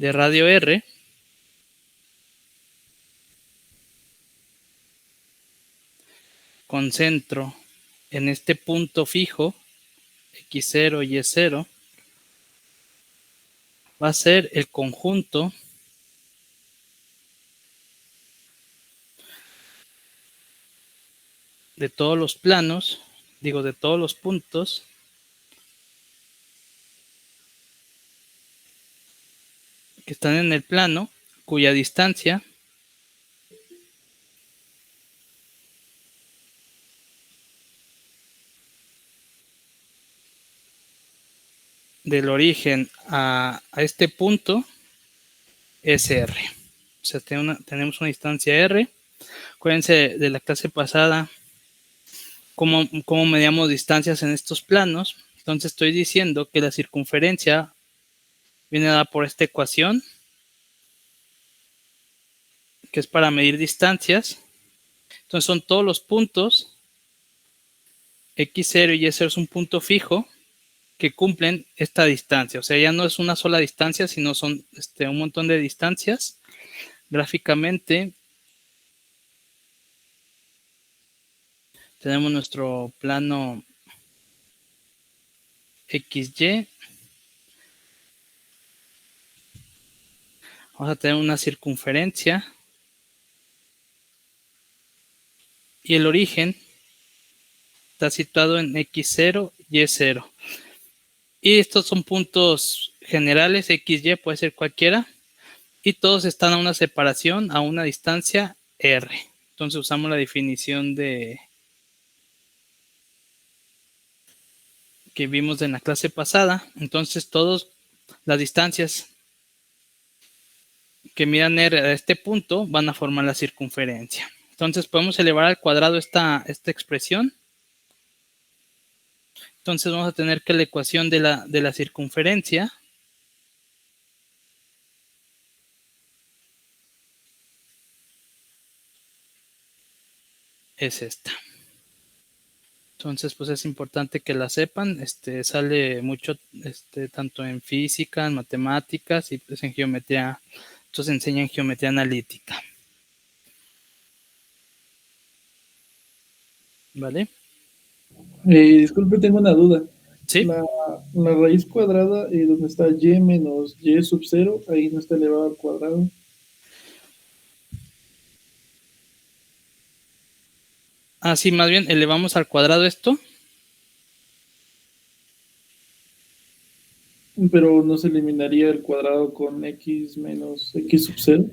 de radio R con centro en este punto fijo x0 y y0 va a ser el conjunto de todos los planos, de todos los puntos que están en el plano, cuya distancia del origen a este punto es R. O sea, tenemos una distancia R. Acuérdense de la clase pasada cómo medíamos distancias en estos planos. Entonces estoy diciendo que la circunferencia viene dada por esta ecuación, que es para medir distancias. Entonces son todos los puntos, x0 y y0 es un punto fijo, que cumplen esta distancia. O sea, ya no es una sola distancia, sino son un montón de distancias. Gráficamente tenemos nuestro plano XY. Vamos a tener una circunferencia. Y el origen está situado en x0, y0. Y estos son puntos generales, XY puede ser cualquiera. Y todos están a una separación, a una distancia R. Entonces usamos la definición que vimos en la clase pasada. Entonces todas las distancias que midan R a este punto van a formar la circunferencia. Entonces podemos elevar al cuadrado esta expresión. Entonces vamos a tener que la ecuación de la circunferencia es esta. Entonces, pues es importante que la sepan. Sale mucho, tanto en física, en matemáticas y pues en geometría. Entonces enseñan geometría analítica. ¿Vale? Disculpe, tengo una duda. Sí. La raíz cuadrada, donde está y menos y sub 0, ahí no está elevado al cuadrado. Sí, más bien elevamos al cuadrado esto. Pero no se eliminaría el cuadrado con x menos x sub 0.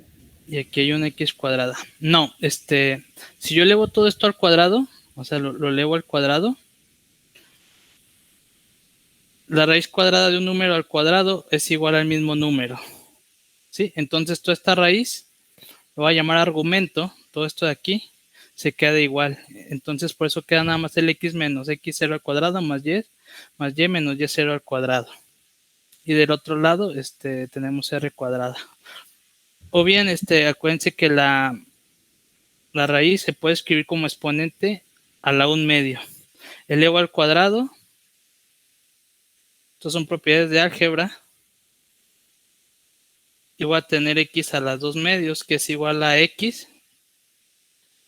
Y aquí hay una x cuadrada. No, si yo elevo todo esto al cuadrado, o sea, lo elevo al cuadrado, la raíz cuadrada de un número al cuadrado es igual al mismo número. ¿Sí? Entonces toda esta raíz lo voy a llamar argumento, todo esto de aquí se queda igual. Entonces por eso queda nada más el x menos x0 al cuadrado más y menos y0 al cuadrado. Y del otro lado tenemos r cuadrada. O bien, acuérdense que la raíz se puede escribir como exponente a la 1/2. Elevo al cuadrado. Estas son propiedades de álgebra. Y voy a tener x a las 2/2, que es igual a x.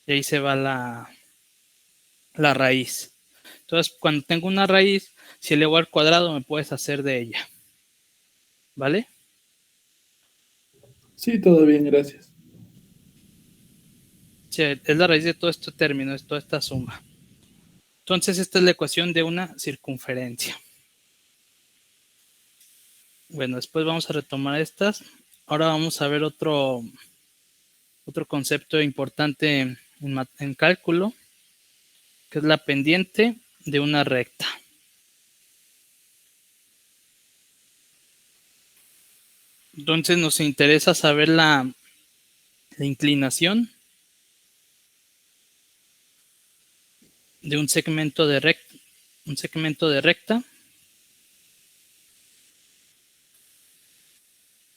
Y ahí se va la raíz. Entonces, cuando tengo una raíz, si elevo al cuadrado, me puedes hacer de ella. ¿Vale? Sí, todo bien, gracias. Sí, es la raíz de todo este término, es toda esta suma. Entonces, esta es la ecuación de una circunferencia. Bueno, después vamos a retomar estas. Ahora vamos a ver otro concepto importante en cálculo, que es la pendiente de una recta. Entonces nos interesa saber la inclinación de un segmento de recta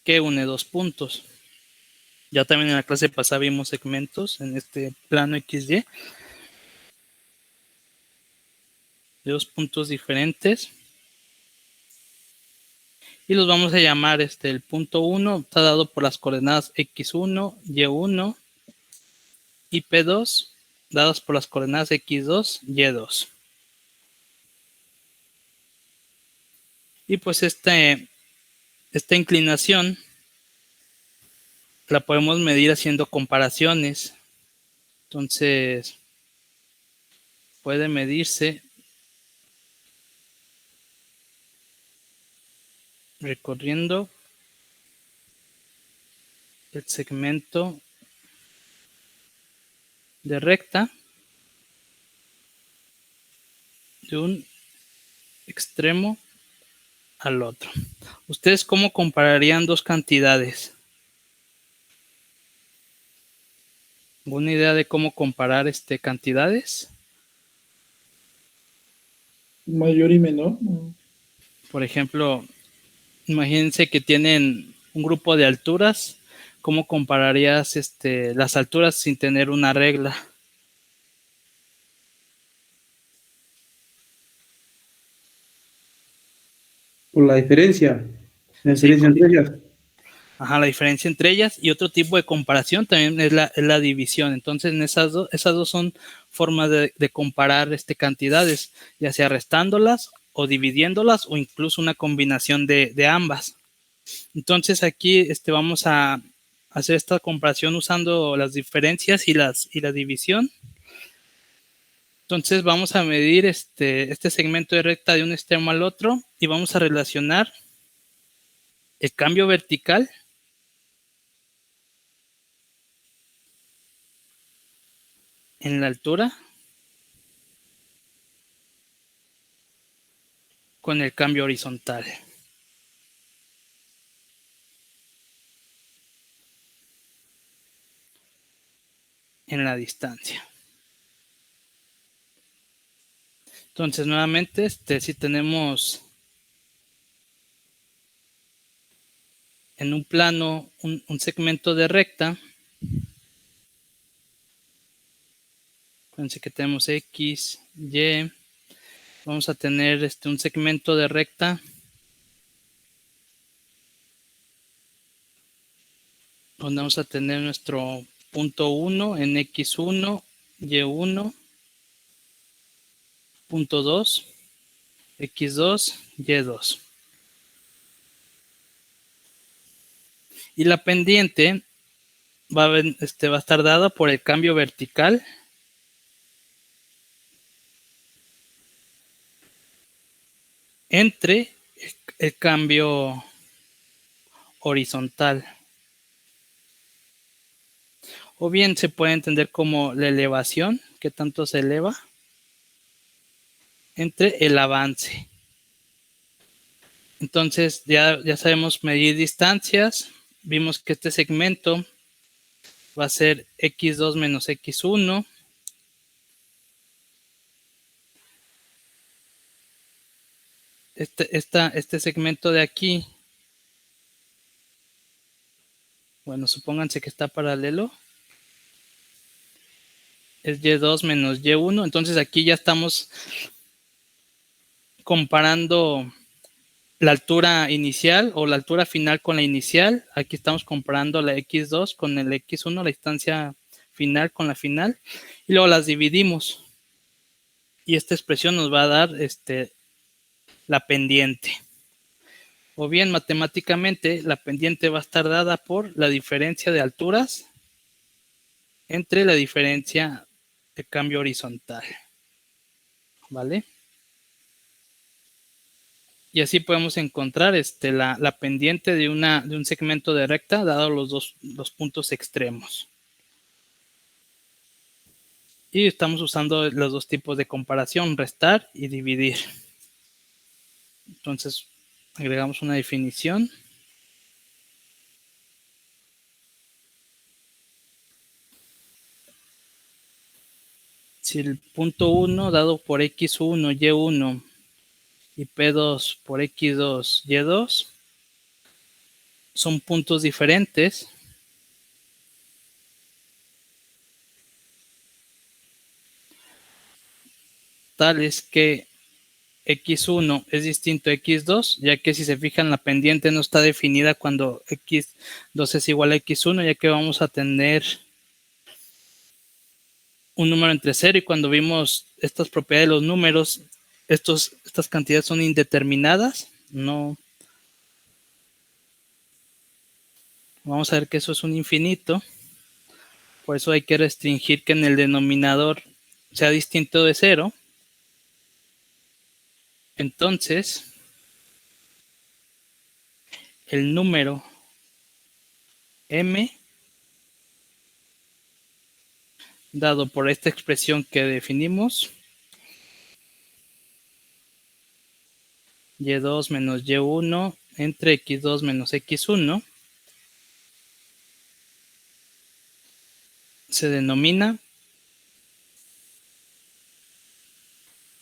que une dos puntos. Ya también en la clase pasada vimos segmentos en este plano XY de dos puntos diferentes. y los vamos a llamar el punto 1 está dado por las coordenadas x1, y1 y p2 dadas por las coordenadas x2, y2. Y pues esta inclinación la podemos medir haciendo comparaciones. Entonces, puede medirse recorriendo el segmento de recta de un extremo al otro. ¿Ustedes cómo compararían dos cantidades? ¿Alguna idea de cómo comparar cantidades? Mayor y menor. Por ejemplo, imagínense que tienen un grupo de alturas. ¿Cómo compararías las alturas sin tener una regla? Por la diferencia. La Sí, diferencia entre ellas. ajá, la diferencia entre ellas y otro tipo de comparación también es la división. Entonces, en esas dos son formas de comparar cantidades, ya sea restándolas o dividiéndolas o incluso una combinación de ambas. Entonces, aquí vamos a hacer esta comparación usando las diferencias y la división. Entonces, vamos a medir este segmento de recta de un extremo al otro y vamos a relacionar el cambio vertical en la altura con el cambio horizontal en la distancia. Entonces, nuevamente, si tenemos en un plano un segmento de recta, fíjense que tenemos X, Y, vamos a tener un segmento de recta donde vamos a tener nuestro punto 1 en X1, Y1, punto 2, X2, Y2. Y la pendiente va a estar dada por el cambio vertical entre el cambio horizontal. O bien se puede entender como la elevación, que tanto se eleva, entre el avance. Entonces ya sabemos medir distancias. Vimos que este segmento va a ser x2 menos x1. Este segmento de aquí, bueno, supónganse que está paralelo, es y2 menos y1. Entonces aquí ya estamos comparando la altura inicial o la altura final con la inicial. Aquí estamos comparando la x2 con el x1, la distancia final con la final, y luego las dividimos. Y esta expresión nos va a dar la pendiente. O bien, matemáticamente, la pendiente va a estar dada por la diferencia de alturas entre la diferencia de cambio horizontal. ¿Vale? Y así podemos encontrar la pendiente de un segmento de recta, dado los puntos extremos. Y estamos usando los dos tipos de comparación, restar y dividir. Entonces, agregamos una definición. Si el punto 1 dado por x1, y1 y p2 por x2, y2 son puntos diferentes, tales que x1 es distinto a x2, ya que si se fijan la pendiente no está definida cuando x2 es igual a x1, ya que vamos a tener un número entre 0 y cuando vimos estas propiedades de los números, estas cantidades son indeterminadas, no. Vamos a ver que eso es un infinito, por eso hay que restringir que en el denominador sea distinto de 0. Entonces, el número m dado por esta expresión que definimos, y2 menos y1 entre x2 menos x1, se denomina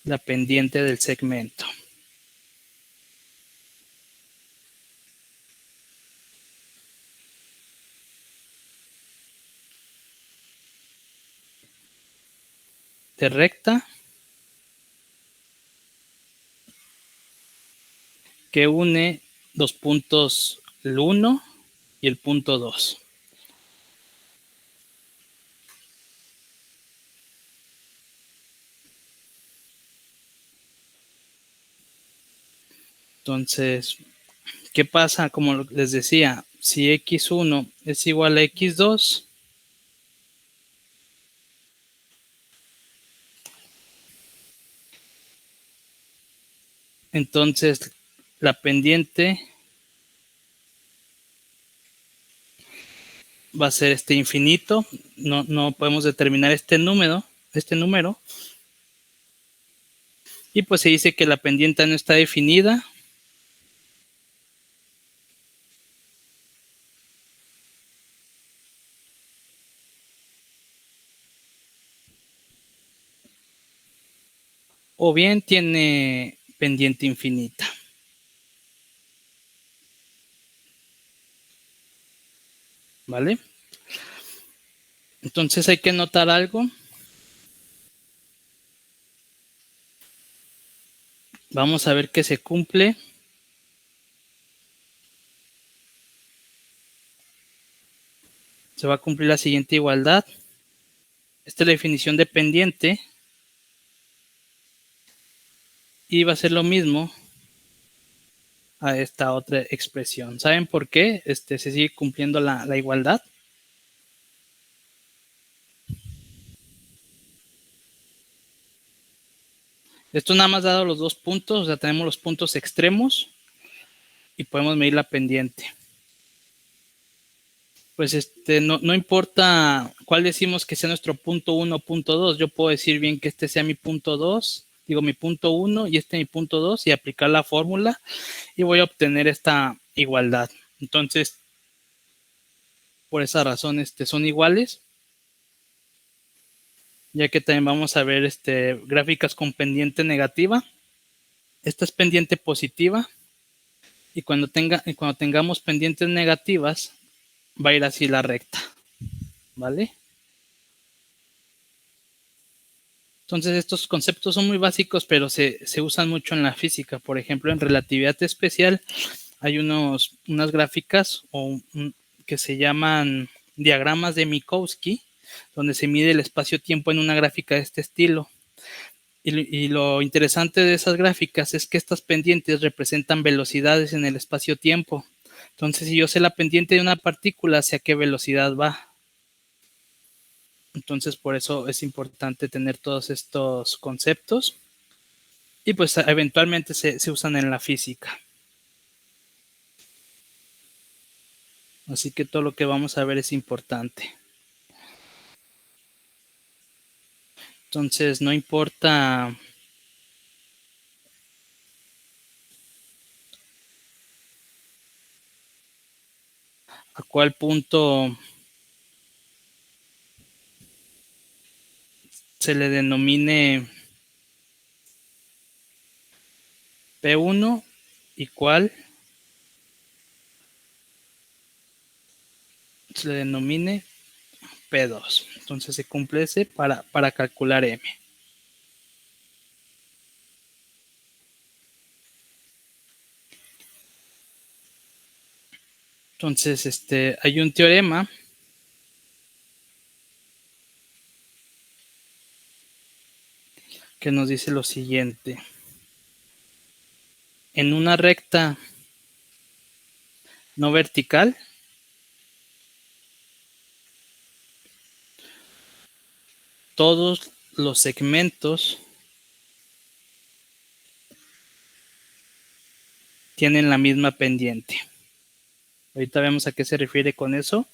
la pendiente del segmento. De recta que une los puntos el 1 y el punto 2. Entonces, ¿qué pasa? Como les decía, si x1 es igual a x2, entonces la pendiente va a ser este infinito. No podemos determinar este número. Y pues se dice que la pendiente no está definida. O bien tiene pendiente infinita. ¿Vale? Entonces hay que notar algo. Vamos a ver que se cumple. Se va a cumplir la siguiente igualdad. Esta es la definición de pendiente. Y va a ser lo mismo a esta otra expresión. ¿Saben por qué se sigue cumpliendo la igualdad? Esto nada más dado los dos puntos, o sea, tenemos los puntos extremos y podemos medir la pendiente. Pues no importa cuál decimos que sea nuestro punto 1 o punto 2, yo puedo decir bien que este sea mi punto 2, digo mi punto 1 y este mi punto 2 y aplicar la fórmula y voy a obtener esta igualdad. Entonces, por esa razón son iguales, ya que también vamos a ver gráficas con pendiente negativa. Esta es pendiente positiva y cuando tengamos pendientes negativas va a ir así la recta, ¿vale? Entonces estos conceptos son muy básicos, pero se usan mucho en la física. Por ejemplo, en relatividad especial hay unas gráficas que se llaman diagramas de Minkowski, donde se mide el espacio-tiempo en una gráfica de este estilo. Y lo interesante de esas gráficas es que estas pendientes representan velocidades en el espacio-tiempo. Entonces, si yo sé la pendiente de una partícula, sé a qué velocidad va. Entonces, por eso es importante tener todos estos conceptos. Y pues eventualmente se usan en la física. Así que todo lo que vamos a ver es importante. Entonces, no importa a cuál punto se le denomine P1 y cuál se le denomine P2. Entonces se cumple ese para calcular M. Entonces, hay un teorema que nos dice lo siguiente. En una recta no vertical, todos los segmentos tienen la misma pendiente. Ahorita vemos a qué se refiere con eso.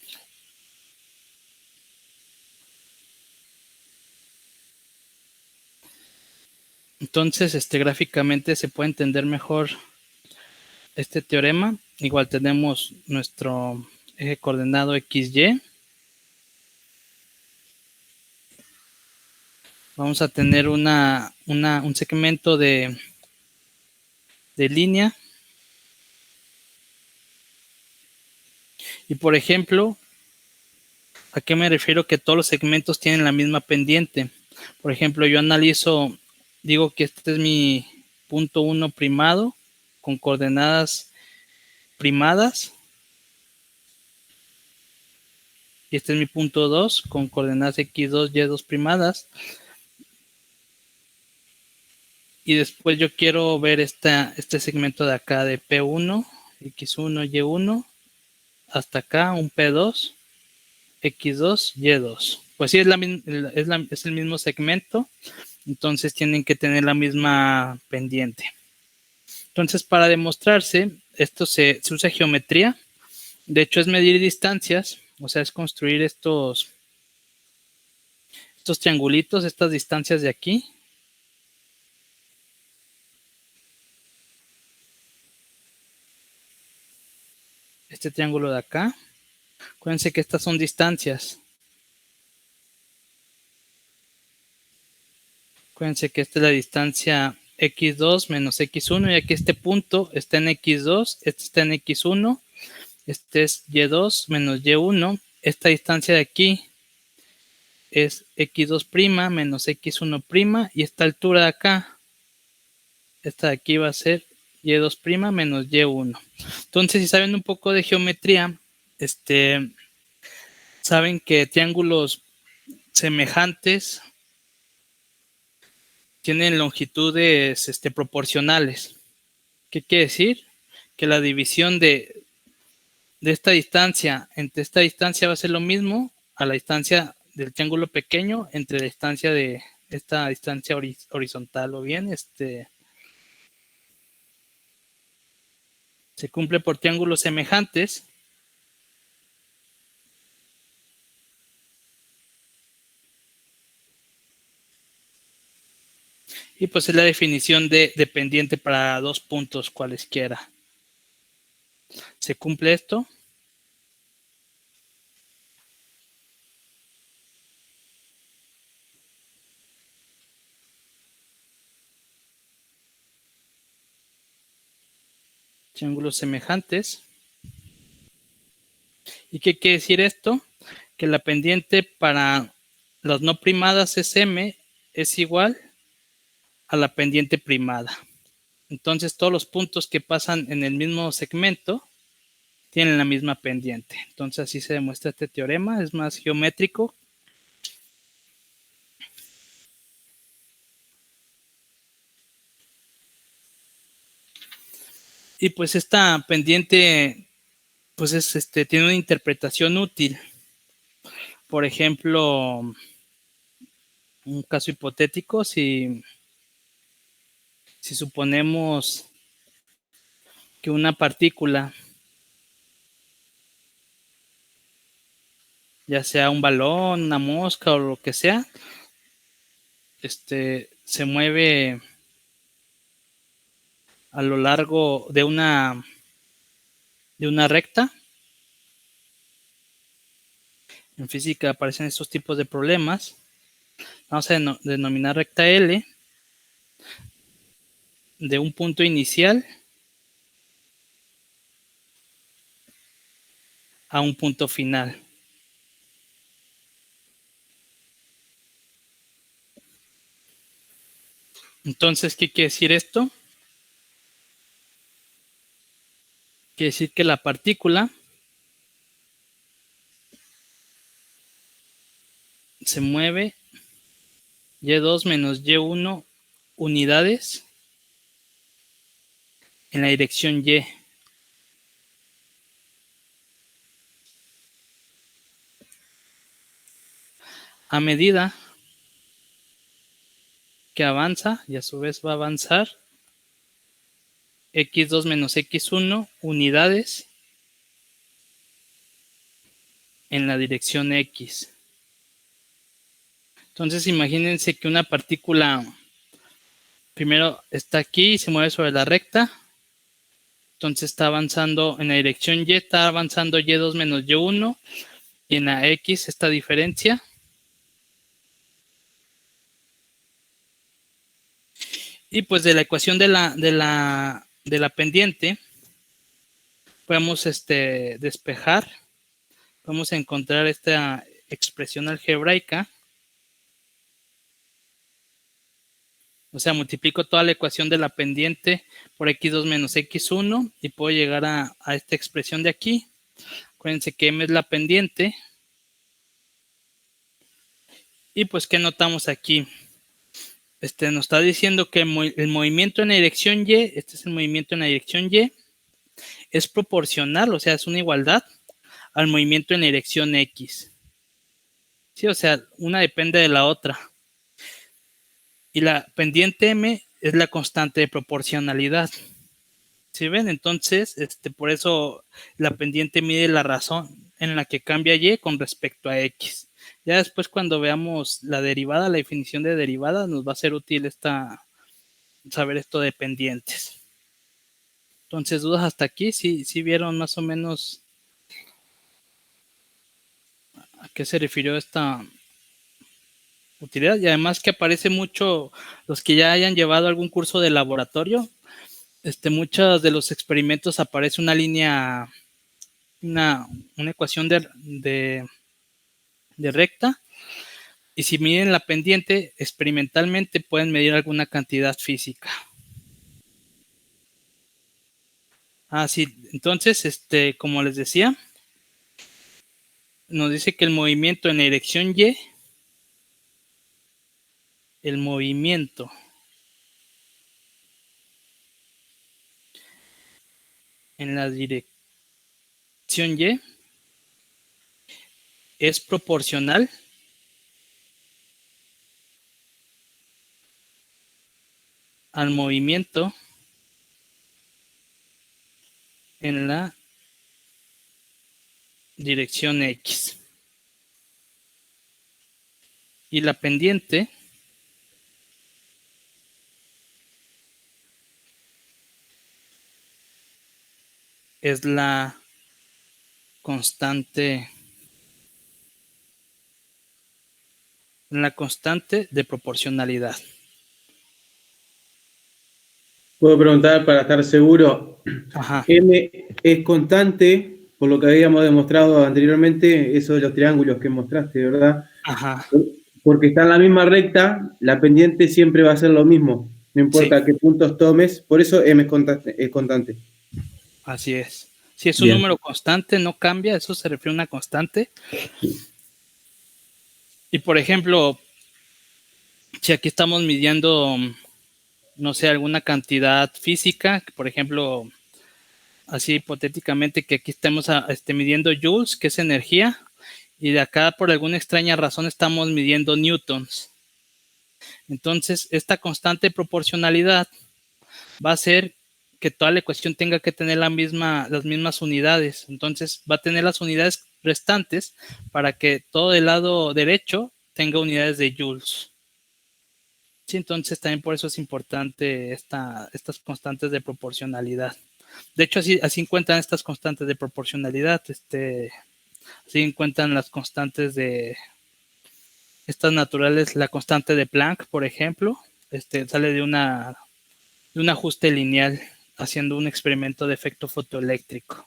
Entonces, gráficamente se puede entender mejor este teorema. Igual tenemos nuestro eje coordenado XY. Vamos a tener un segmento de línea. Y por ejemplo, ¿a qué me refiero que todos los segmentos tienen la misma pendiente? Por ejemplo, yo analizo, digo que este es mi punto 1 primado con coordenadas primadas. Y este es mi punto 2 con coordenadas x2, y2 primadas. Y después yo quiero ver este segmento de acá de P1, X1, Y1, hasta acá un P2, X2, Y2. Pues sí, es el mismo segmento, entonces tienen que tener la misma pendiente. Entonces, para demostrarse, esto se usa geometría. De hecho, es medir distancias, o sea, es construir estos triangulitos, estas distancias de aquí. Este triángulo de acá. Acuérdense que estas son distancias. Acuérdense que esta es la distancia x2 menos x1 y aquí este punto está en x2, este está en x1, este es y2 menos y1. Esta distancia de aquí es x2' menos x1' y esta altura de acá, esta de aquí va a ser y2' menos y1. Entonces, si saben un poco de geometría, saben que triángulos semejantes tienen longitudes proporcionales. ¿Qué quiere decir? Que la división de esta distancia entre esta distancia va a ser lo mismo a la distancia del triángulo pequeño entre la distancia de esta distancia horizontal, o bien se cumple por triángulos semejantes. Y pues es la definición de pendiente para dos puntos cualesquiera. ¿Se cumple esto? Triángulos semejantes. ¿Y qué quiere decir esto? Que la pendiente para las no primadas es m, es igual a la pendiente primada. Entonces, todos los puntos que pasan en el mismo segmento tienen la misma pendiente. Entonces, así se demuestra este teorema. Es más geométrico. Y pues esta pendiente pues tiene una interpretación útil. Por ejemplo, un caso hipotético, si suponemos que una partícula, ya sea un balón, una mosca o lo que sea, se mueve a lo largo de una recta. En física aparecen estos tipos de problemas. Vamos a denominar recta L de un punto inicial a un punto final. Entonces, ¿qué quiere decir esto? Quiere decir que la partícula se mueve Y2 menos Y1 unidades en la dirección Y. A medida que avanza, y a su vez va a avanzar, X2 menos X1 unidades en la dirección X. Entonces imagínense que una partícula primero está aquí y se mueve sobre la recta. Entonces está avanzando en la dirección Y, está avanzando Y2 menos Y1 y en la X esta diferencia. Y pues de la ecuación de la pendiente podemos despejar, podemos encontrar esta expresión algebraica. O sea, multiplico toda la ecuación de la pendiente por X2 menos X1 y puedo llegar a esta expresión de aquí. Acuérdense que M es la pendiente. Y pues, ¿qué notamos aquí? Nos está diciendo que el movimiento en la dirección Y, este es el movimiento en la dirección Y, es proporcional, o sea, es una igualdad al movimiento en la dirección X. Sí, o sea, una depende de la otra. Y la pendiente M es la constante de proporcionalidad. ¿Sí ven? Entonces, por eso la pendiente mide la razón en la que cambia Y con respecto a X. Ya después cuando veamos la derivada, la definición de derivada, nos va a ser útil saber esto de pendientes. Entonces, dudas hasta aquí, sí vieron más o menos a qué se refirió esta utilidad. Y además que aparece mucho, los que ya hayan llevado algún curso de laboratorio, muchos de los experimentos aparece una línea, una ecuación de recta, y si miden la pendiente, experimentalmente pueden medir alguna cantidad física. Sí, entonces, como les decía, nos dice que el movimiento en la dirección Y, el movimiento en la dirección Y es proporcional al movimiento en la dirección X. Y la pendiente es la constante de proporcionalidad. Puedo preguntar para estar seguro. Ajá. M es constante, por lo que habíamos demostrado anteriormente, eso de los triángulos que mostraste, ¿verdad? Ajá. Porque está en la misma recta, la pendiente siempre va a ser lo mismo, no importa Sí. qué puntos tomes, por eso M es constante. Así es. Si es un número constante, no cambia, eso se refiere a una constante. Y por ejemplo, si aquí estamos midiendo, no sé, alguna cantidad física, por ejemplo, así hipotéticamente que aquí estemos midiendo joules, que es energía, y de acá por alguna extraña razón estamos midiendo newtons. Entonces, esta constante de proporcionalidad va a hacer que toda la ecuación tenga que tener las mismas unidades. Entonces, va a tener las unidades restantes para que todo el lado derecho tenga unidades de joules. Sí, entonces también por eso es importante estas constantes de proporcionalidad. De hecho, así encuentran estas constantes de proporcionalidad, así encuentran las constantes de estas naturales, la constante de Planck, por ejemplo, sale de un ajuste lineal haciendo un experimento de efecto fotoeléctrico.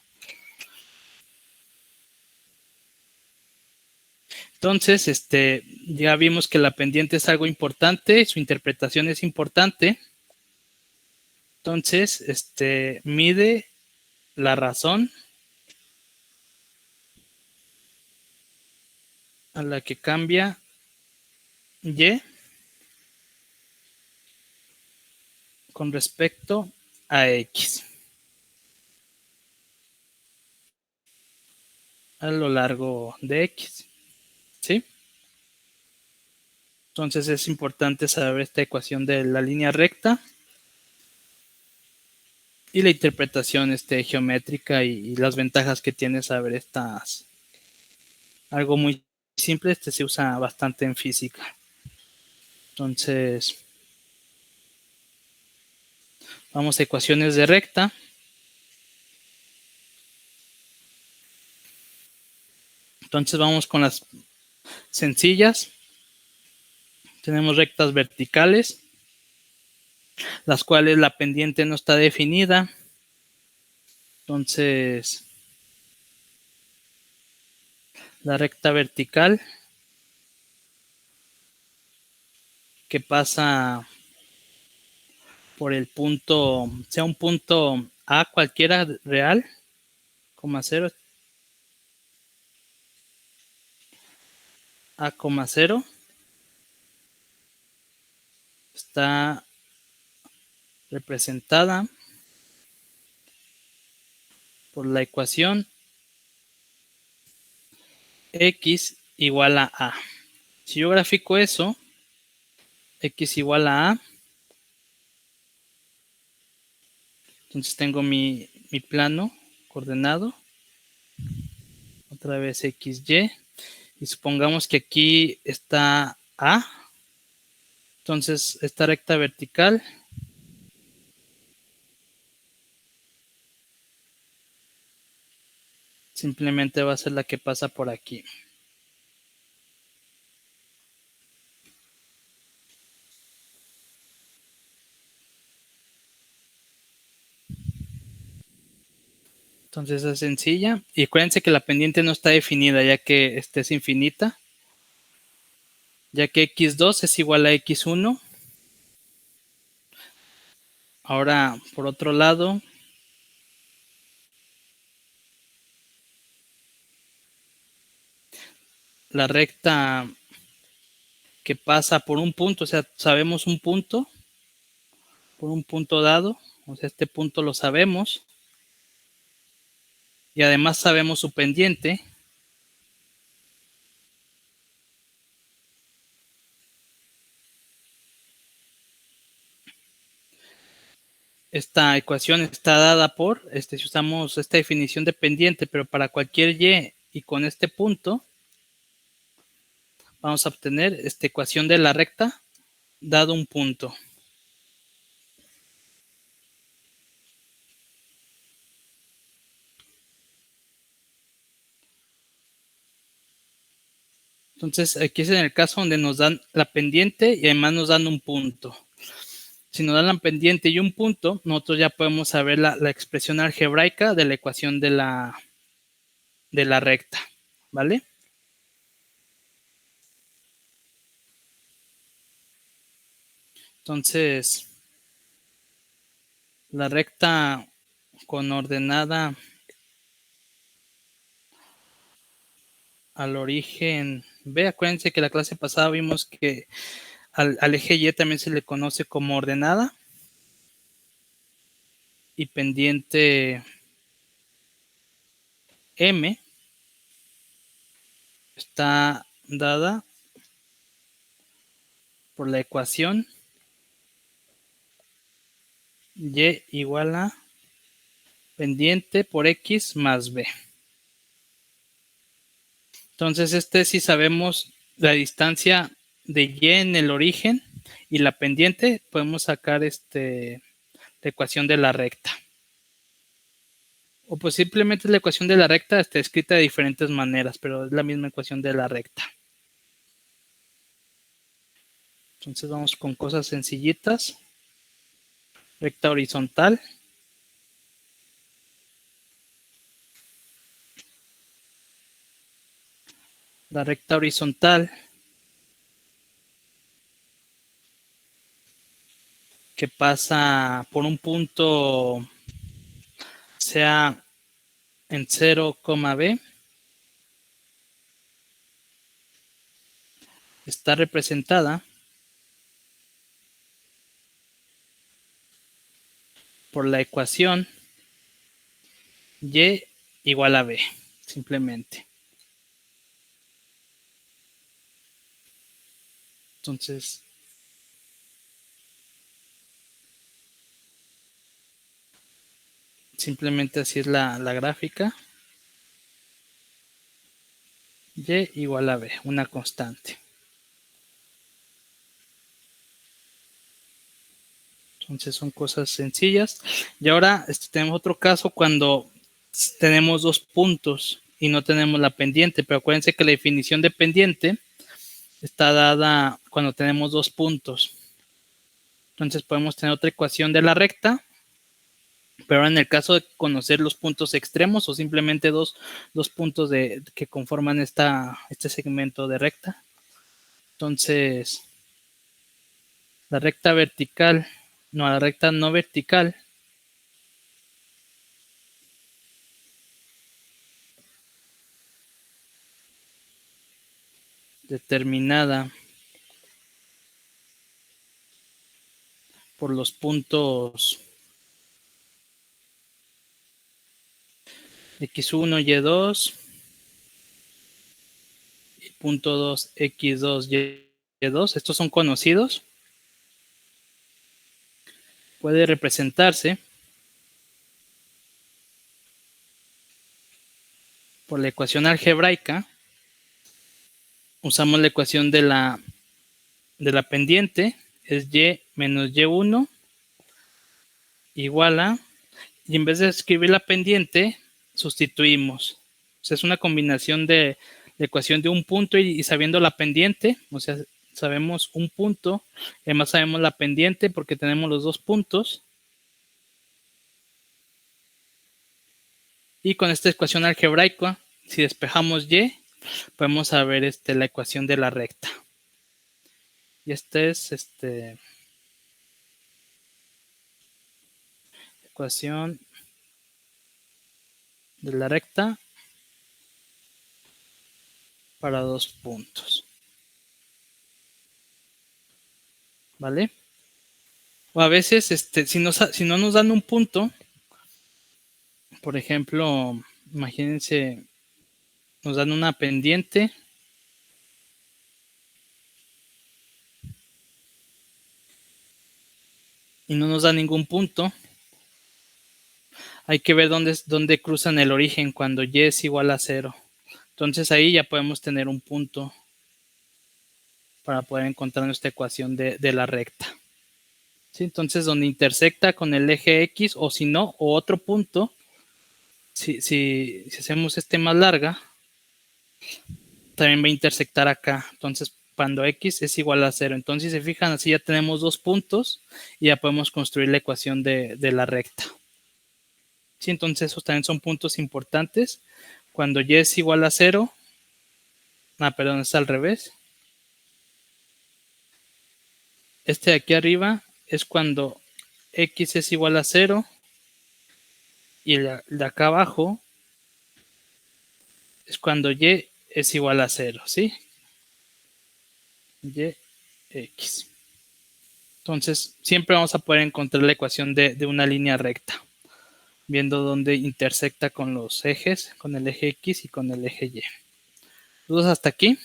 Entonces, ya vimos que la pendiente es algo importante, su interpretación es importante. Entonces, mide la razón a la que cambia Y con respecto a X a lo largo de X, ¿sí? Entonces es importante saber esta ecuación de la línea recta y la interpretación geométrica y las ventajas que tiene saber estas. Algo muy simple, se usa bastante en física. Entonces, vamos a ecuaciones de recta. Entonces vamos con las sencillas. Tenemos rectas verticales, las cuales la pendiente no está definida. Entonces, la recta vertical que pasa por el punto, sea un punto A cualquiera real, coma 0, A, 0, está representada por la ecuación X igual a A. Si yo grafico eso, X igual a A, entonces tengo mi plano coordenado, otra vez XY, y supongamos que aquí está A, entonces esta recta vertical simplemente va a ser la que pasa por aquí. Entonces es sencilla. Y acuérdense que la pendiente no está definida ya que es infinita. Ya que x2 es igual a x1. Ahora, por otro lado, la recta que pasa por un punto, o sea, sabemos un punto, por un punto dado, o sea, este punto lo sabemos. Y además sabemos su pendiente. Esta ecuación está dada por, si usamos esta definición de pendiente, pero para cualquier y con este punto, vamos a obtener esta ecuación de la recta dado un punto. Entonces, aquí es en el caso donde nos dan la pendiente y además nos dan un punto. Si nos dan la pendiente y un punto, nosotros ya podemos saber la expresión algebraica de la ecuación de la recta, ¿vale? Entonces, la recta con ordenada al origen B, acuérdense que la clase pasada vimos que al eje Y también se le conoce como ordenada y pendiente M está dada por la ecuación Y igual a pendiente por X más B. Entonces, sí sabemos la distancia de Y en el origen y la pendiente, podemos sacar la ecuación de la recta. O pues simplemente la ecuación de la recta está escrita de diferentes maneras, pero es la misma ecuación de la recta. Entonces vamos con cosas sencillitas. Recta horizontal. La recta horizontal que pasa por un punto, sea en 0, B, está representada por la ecuación y igual a b, simplemente. Entonces, simplemente así es la gráfica. Y igual a b, una constante. Entonces son cosas sencillas. Y ahora tenemos otro caso cuando tenemos dos puntos y no tenemos la pendiente, pero acuérdense que la definición de pendiente está dada cuando tenemos dos puntos. Entonces podemos tener otra ecuación de la recta, pero en el caso de conocer los puntos extremos o simplemente dos puntos que conforman este segmento de recta. Entonces, la recta vertical, no, la recta no vertical determinada por los puntos x1, y2 y punto 2, x2, y2, estos son conocidos. Puede representarse por la ecuación algebraica. Usamos la ecuación de la pendiente, es y menos y1 igual a, y en vez de escribir la pendiente, sustituimos. O sea, es una combinación de la ecuación de un punto y sabiendo la pendiente, o sea, sabemos un punto, además sabemos la pendiente porque tenemos los dos puntos. Y con esta ecuación algebraica, si despejamos y, podemos saber la ecuación de la recta. Y esta es ecuación de la recta para dos puntos. ¿Vale? O a veces, si no nos dan un punto, por ejemplo, imagínense, nos dan una pendiente y no nos da ningún punto. Hay que ver dónde cruzan el origen cuando y es igual a 0. Entonces ahí ya podemos tener un punto para poder encontrar nuestra ecuación de la recta. ¿Sí? Entonces donde intersecta con el eje X o si no, o otro punto, si hacemos más larga, también va a intersectar acá. Entonces cuando X es igual a 0. Entonces si se fijan, así ya tenemos dos puntos y ya podemos construir la ecuación de la recta. ¿Sí? Entonces esos también son puntos importantes. Cuando y es igual a 0, perdón, es al revés. De aquí arriba es cuando X es igual a 0 y el de acá abajo es cuando y es igual a 0, ¿sí? Y, X. Entonces, siempre vamos a poder encontrar la ecuación de una línea recta, viendo dónde intersecta con los ejes, con el eje X y con el eje Y. ¿Dudas hasta aquí?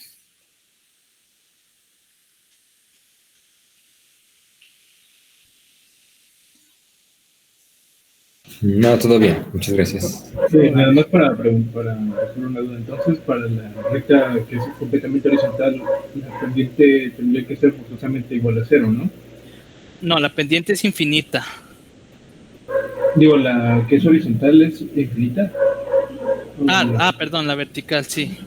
No, todo bien, muchas gracias. Sí, nada más para hacer una duda. Entonces, para la recta que es completamente horizontal, la pendiente tendría que ser forzosamente igual a 0, ¿no? No, la pendiente es infinita. Digo, la que es horizontal es infinita. Perdón, la vertical, sí.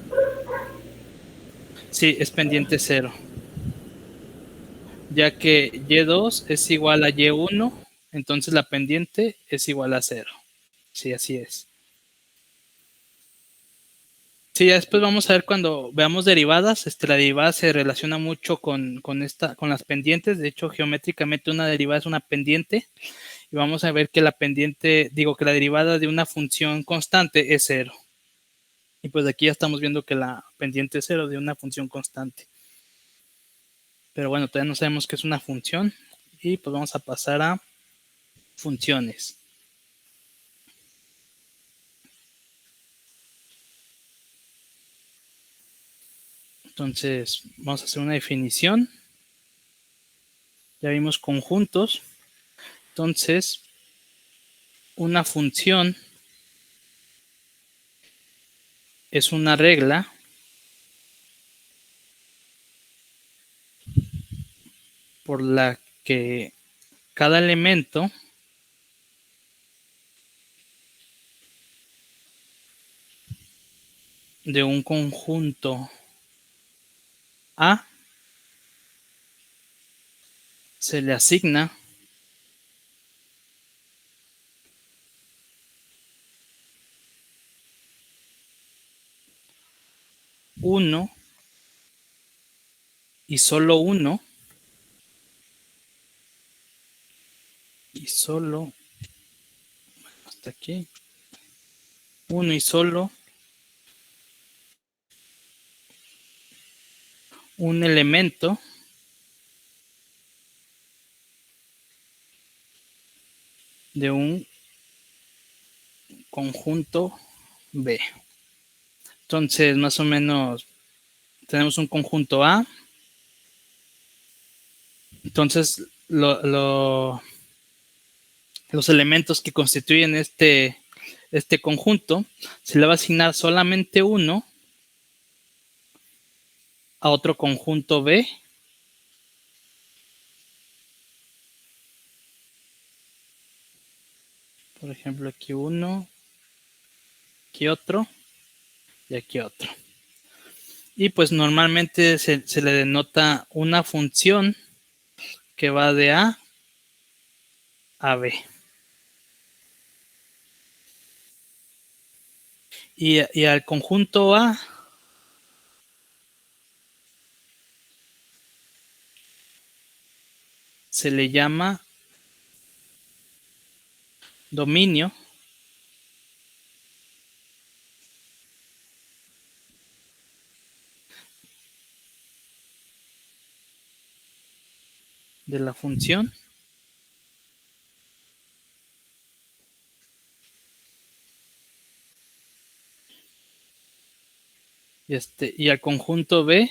Sí, es pendiente 0. Ya que y2 es igual a y1, entonces la pendiente es igual a 0. Sí, así es. Sí, ya después vamos a ver cuando veamos derivadas. La derivada se relaciona mucho con las pendientes. De hecho, geométricamente una derivada es una pendiente. Y vamos a ver que la derivada de una función constante es 0. Y pues aquí ya estamos viendo que la pendiente es 0 de una función constante. Pero bueno, todavía no sabemos qué es una función. Y pues vamos a pasar a funciones. Entonces, vamos a hacer una definición. Ya vimos conjuntos. Entonces, una función es una regla por la que cada elemento de un conjunto A se le asigna uno y solo uno y solo hasta aquí uno y solo un elemento de un conjunto B. Entonces, más o menos, tenemos un conjunto A. Entonces, los elementos que constituyen este conjunto, se le va a asignar solamente uno a otro conjunto B. Por ejemplo, aquí uno, aquí otro y aquí otro. Y pues normalmente se le denota una función que va de A a B. Y al conjunto A se le llama dominio de la función y al conjunto B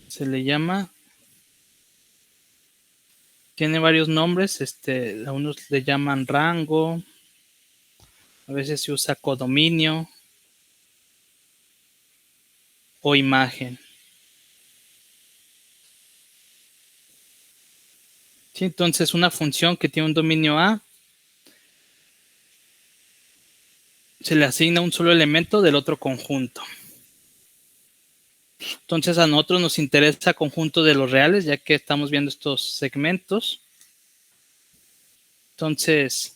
se le llama, tiene varios nombres, a unos le llaman rango, a veces se usa codominio o imagen. Sí, entonces una función que tiene un dominio A se le asigna un solo elemento del otro conjunto. Entonces a nosotros nos interesa conjunto de los reales, ya que estamos viendo estos segmentos. Entonces,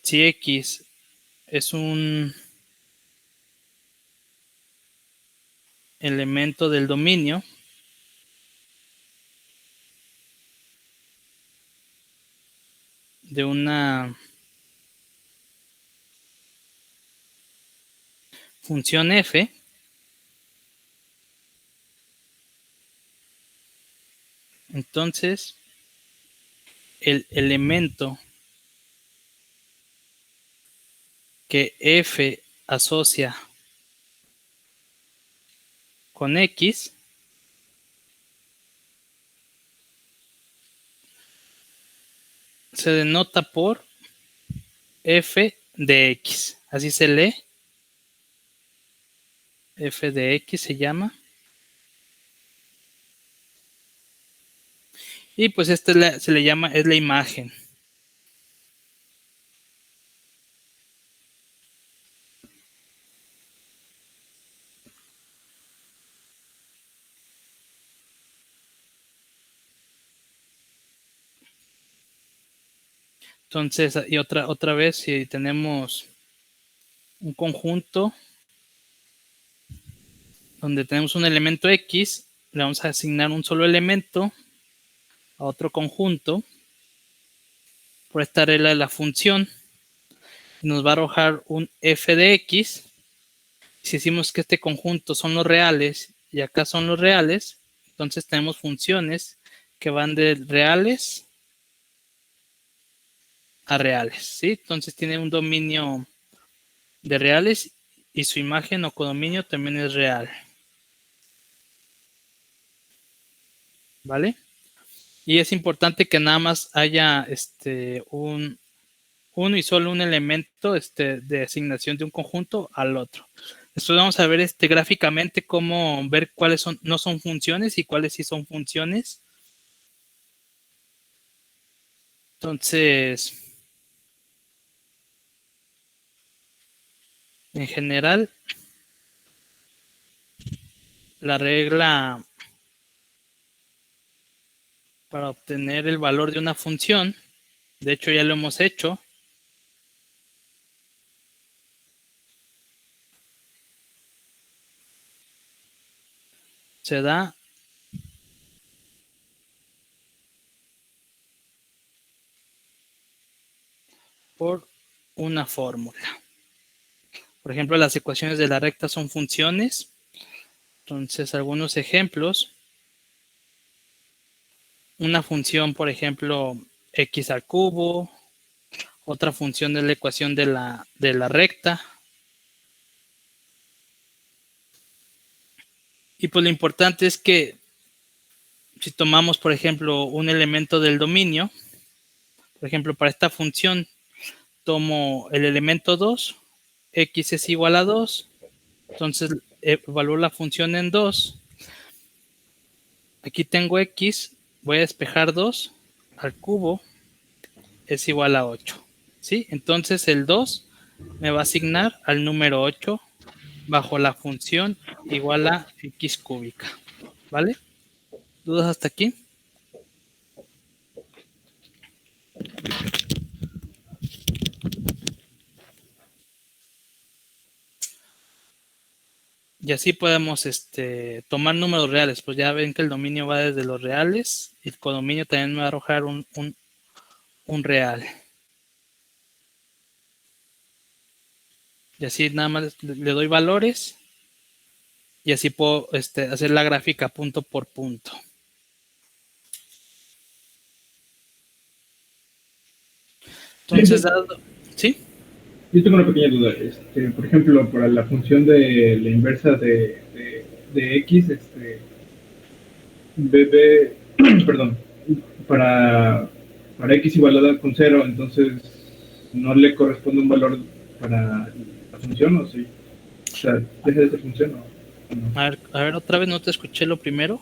si X es un elemento del dominio, de una función f, entonces el elemento que f asocia con x se denota por f de x, así se lee, f de x se llama. Y pues se le llama, es la imagen. Entonces, y otra vez, si tenemos un conjunto donde tenemos un elemento X, le vamos a asignar un solo elemento a otro conjunto por esta regla de la función. Nos va a arrojar un f de x. Si decimos que este conjunto son los reales y acá son los reales, entonces tenemos funciones que van de reales a reales, ¿sí? Entonces tiene un dominio de reales y su imagen o codominio también es real. ¿Vale? Y es importante que nada más haya uno y solo un elemento de asignación de un conjunto al otro. Después vamos a ver gráficamente cómo ver cuáles no son funciones y cuáles sí son funciones. Entonces, en general, la regla para obtener el valor de una función, de hecho ya lo hemos hecho, se da por una fórmula. Por ejemplo, las ecuaciones de la recta son funciones. Entonces, algunos ejemplos. Una función, por ejemplo, x al cubo. Otra función es la ecuación de la recta. Y pues lo importante es que si tomamos, por ejemplo, un elemento del dominio, por ejemplo, para esta función tomo el elemento 2, x es igual a 2, entonces evalúo la función en 2. Aquí tengo x, voy a despejar 2 al cubo, es igual a 8. ¿Sí? Entonces el 2 me va a asignar al número 8 bajo la función igual a x cúbica. ¿Vale? ¿Dudas hasta aquí? Y así podemos tomar números reales. Pues ya ven que el dominio va desde los reales y el codominio también me va a arrojar un real. Y así nada más le doy valores y así puedo hacer la gráfica punto por punto. Entonces, ¿sí? Yo tengo una pequeña duda. Por ejemplo, para la función de la inversa de x, perdón, para x igualada con 0, entonces no le corresponde un valor para la función, ¿o sí? O sea, deja de ser función, ¿o no? A ver, otra vez no te escuché lo primero.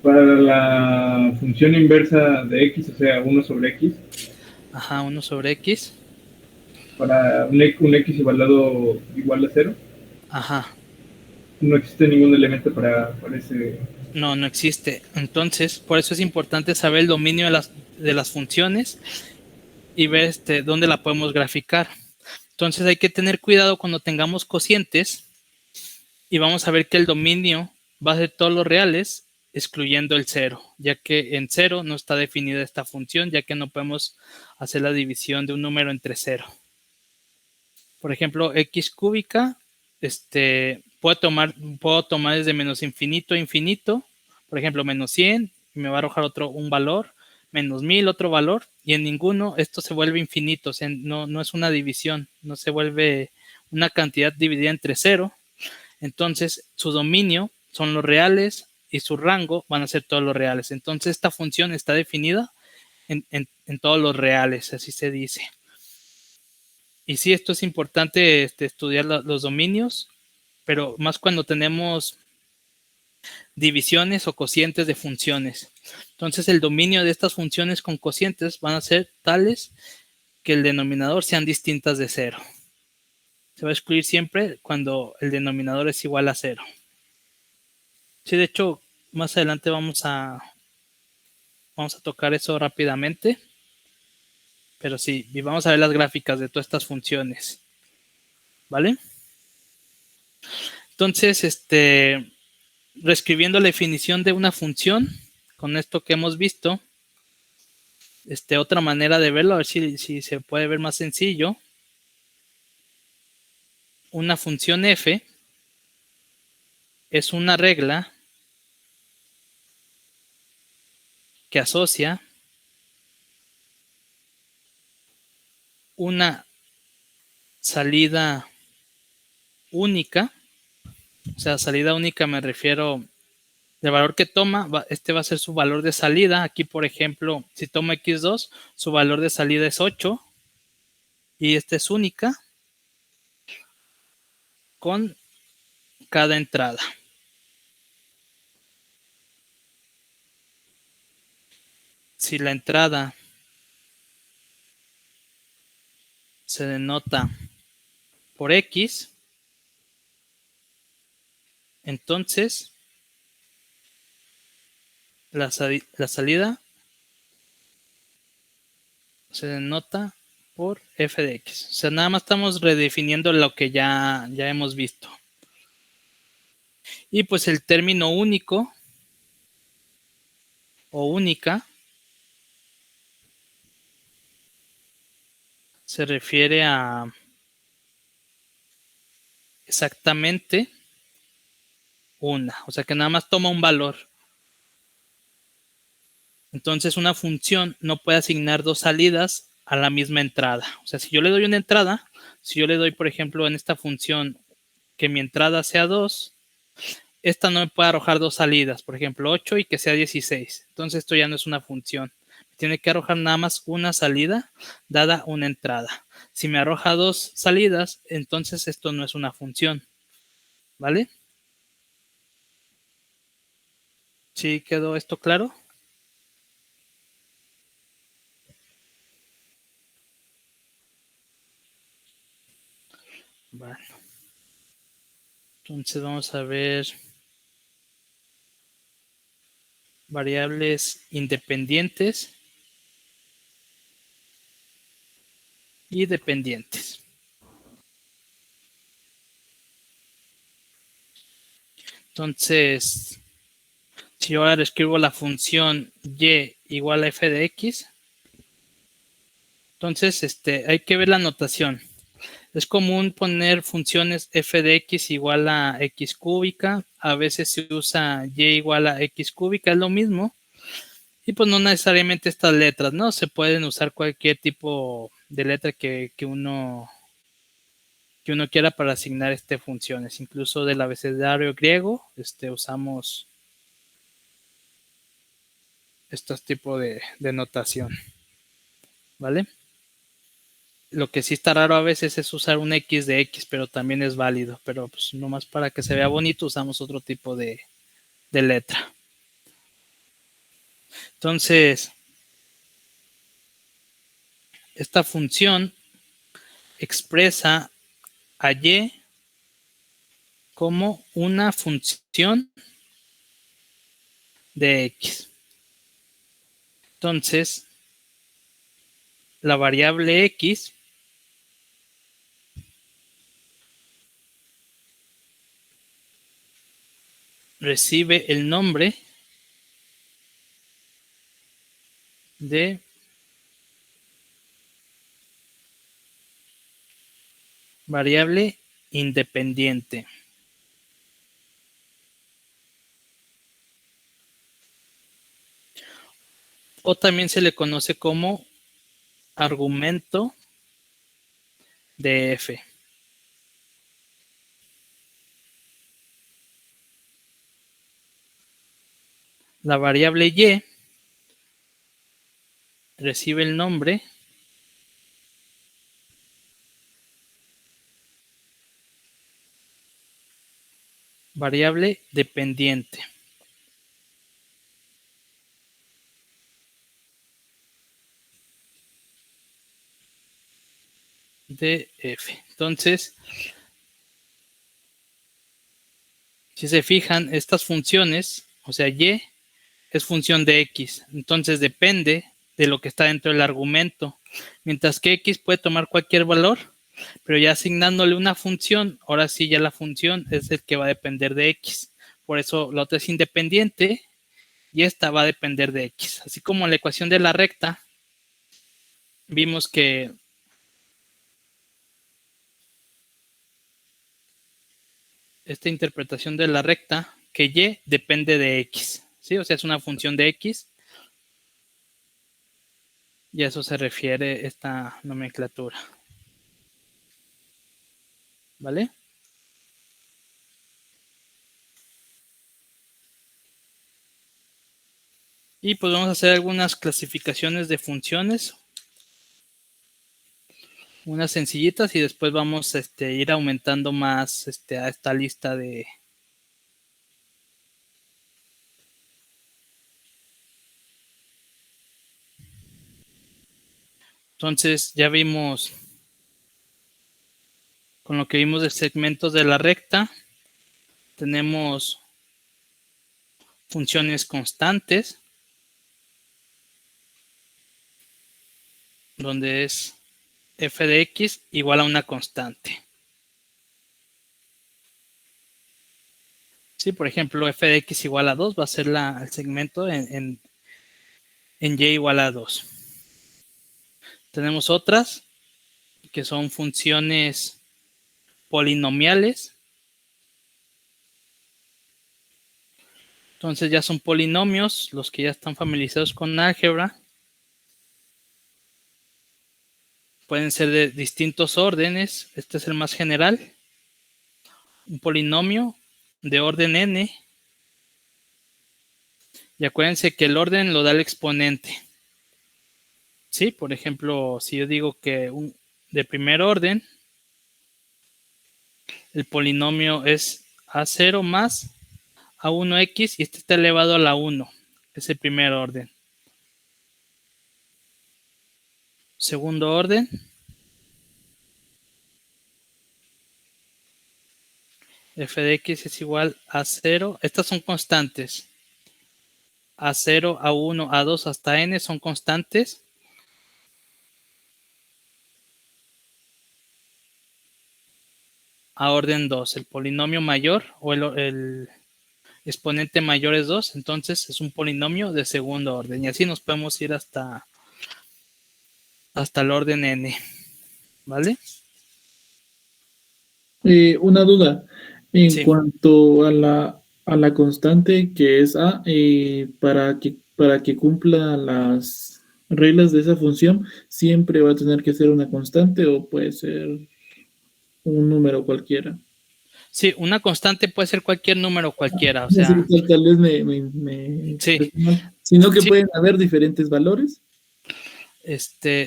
Para la función inversa de x, o sea, 1 sobre x. Ajá, 1 sobre x. Para un x igualado igual a 0. Ajá. No existe ningún elemento para ese... No, no existe. Entonces, por eso es importante saber el dominio de las funciones y ver dónde la podemos graficar. Entonces hay que tener cuidado cuando tengamos cocientes y vamos a ver que el dominio va a ser todos los reales excluyendo el 0, ya que en 0 no está definida esta función, ya que no podemos hacer la división de un número entre 0. Por ejemplo, x cúbica, puedo tomar desde menos infinito a infinito, por ejemplo, menos 100, y me va a arrojar un valor, menos 1000 otro valor, y en ninguno esto se vuelve infinito, o sea, no es una división, no se vuelve una cantidad dividida entre 0. Entonces, su dominio son los reales y su rango van a ser todos los reales. Entonces, esta función está definida en todos los reales, así se dice. Y sí, esto es importante estudiar los dominios, pero más cuando tenemos divisiones o cocientes de funciones. Entonces, el dominio de estas funciones con cocientes van a ser tales que el denominador sean distintas de 0. Se va a excluir siempre cuando el denominador es igual a 0. Sí, de hecho, más adelante vamos a tocar eso rápidamente. Pero sí, y vamos a ver las gráficas de todas estas funciones. ¿Vale? Entonces, reescribiendo la definición de una función, con esto que hemos visto, otra manera de verlo, a ver si se puede ver más sencillo. Una función f es una regla que asocia una salida única. O sea, salida única me refiero del valor que toma, este va a ser su valor de salida. Aquí, por ejemplo, si tomo x2, su valor de salida es 8 y esta es única con cada entrada. Si la entrada se denota por x, entonces la salida se denota por f de x. O sea, nada más estamos redefiniendo lo que ya hemos visto. Y pues el término único o única se refiere a exactamente una. O sea, que nada más toma un valor. Entonces una función no puede asignar dos salidas a la misma entrada. O sea, si yo le doy una entrada, si yo le doy, por ejemplo, en esta función que mi entrada sea 2, esta no me puede arrojar dos salidas, por ejemplo, 8 y que sea 16. Entonces esto ya no es una función. Tiene que arrojar nada más una salida dada una entrada. Si me arroja dos salidas, entonces esto no es una función. ¿Vale? ¿Sí quedó esto claro? Bueno. Entonces vamos a ver variables independientes y dependientes. Entonces, si yo ahora le escribo la función y igual a f de x, entonces hay que ver la notación. Es común poner funciones f de x igual a x cúbica. A veces se usa y igual a x cúbica, es lo mismo. Y pues no necesariamente estas letras, ¿no? Se pueden usar cualquier tipo de letra que uno quiera para asignar funciones. Incluso del abecedario griego usamos estos tipos de notación. ¿Vale? Lo que sí está raro a veces es usar un x de x, pero también es válido. Pero pues nomás para que se vea bonito usamos otro tipo de letra. Entonces, esta función expresa a y como una función de x. Entonces, la variable x recibe el nombre de variable independiente. O también se le conoce como argumento de f. La variable y recibe el nombre variable dependiente de f. Entonces, si se fijan, estas funciones, o sea, y es función de x, entonces depende de lo que está dentro del argumento, mientras que x puede tomar cualquier valor, pero ya asignándole una función, ahora sí ya la función es el que va a depender de x. Por eso la otra es independiente y esta va a depender de x. Así como la ecuación de la recta vimos que esta interpretación de la recta, que y depende de x, ¿sí? O sea, es una función de x, y a eso se refiere esta nomenclatura. ¿Vale? Y pues vamos a hacer algunas clasificaciones de funciones, unas sencillitas, y después vamos a ir aumentando más a esta lista de... Entonces ya vimos, con lo que vimos de segmentos de la recta, tenemos funciones constantes, donde es f de x igual a una constante. Sí, por ejemplo, f de x igual a 2 va a ser el segmento en y igual a 2. Tenemos otras que son funciones polinomiales. Entonces ya son polinomios, los que ya están familiarizados con álgebra. Pueden ser de distintos órdenes. Este es el más general. Un polinomio de orden n. Y acuérdense que el orden lo da el exponente. ¿Sí? Por ejemplo, si yo digo que de primer orden, el polinomio es a0 más a1x y este está elevado a la 1. Es el primer orden. Segundo orden. F de x es igual a 0. Estas son constantes. A0, A1, A2 hasta n son constantes. A orden 2. El polinomio mayor o el exponente mayor es 2. Entonces es un polinomio de segundo orden. Y así nos podemos ir hasta el orden n. ¿Vale? Una duda en Sí. cuanto a la constante que es A, para que cumpla las reglas de esa función, siempre va a tener que ser una constante o puede ser un número cualquiera. Sí, una constante puede ser cualquier número cualquiera. O No sé, sea, tal vez me sí. expresé mal. Sino que Sí. pueden haber diferentes valores.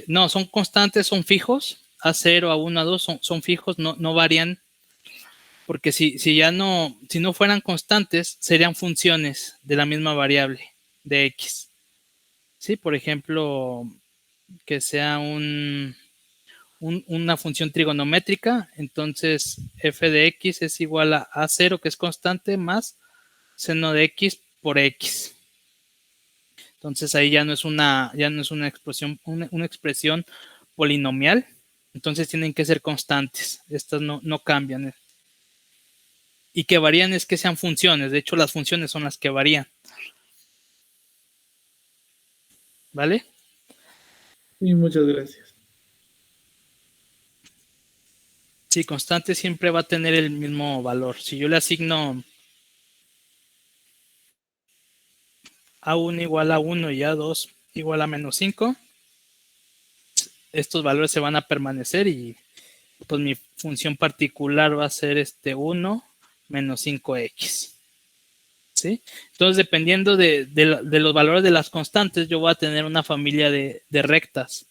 No, son constantes, son fijos. A0, A1, A2 son fijos, no varían. Porque si no fueran constantes, serían funciones de la misma variable de x. Sí, por ejemplo, que sea una función trigonométrica, entonces f de x es igual a a0, que es constante, más seno de x por x. Entonces ahí ya no es una expresión polinomial, entonces tienen que ser constantes. Estas no cambian. Y que varían es que sean funciones. De hecho, las funciones son las que varían. ¿Vale? Y muchas gracias. Sí, constante siempre va a tener el mismo valor. Si yo le asigno A1 igual a 1 y A2 igual a menos 5, estos valores se van a permanecer y pues mi función particular va a ser 1 menos 5x. ¿Sí? Entonces, dependiendo de los valores de las constantes, yo voy a tener una familia de rectas.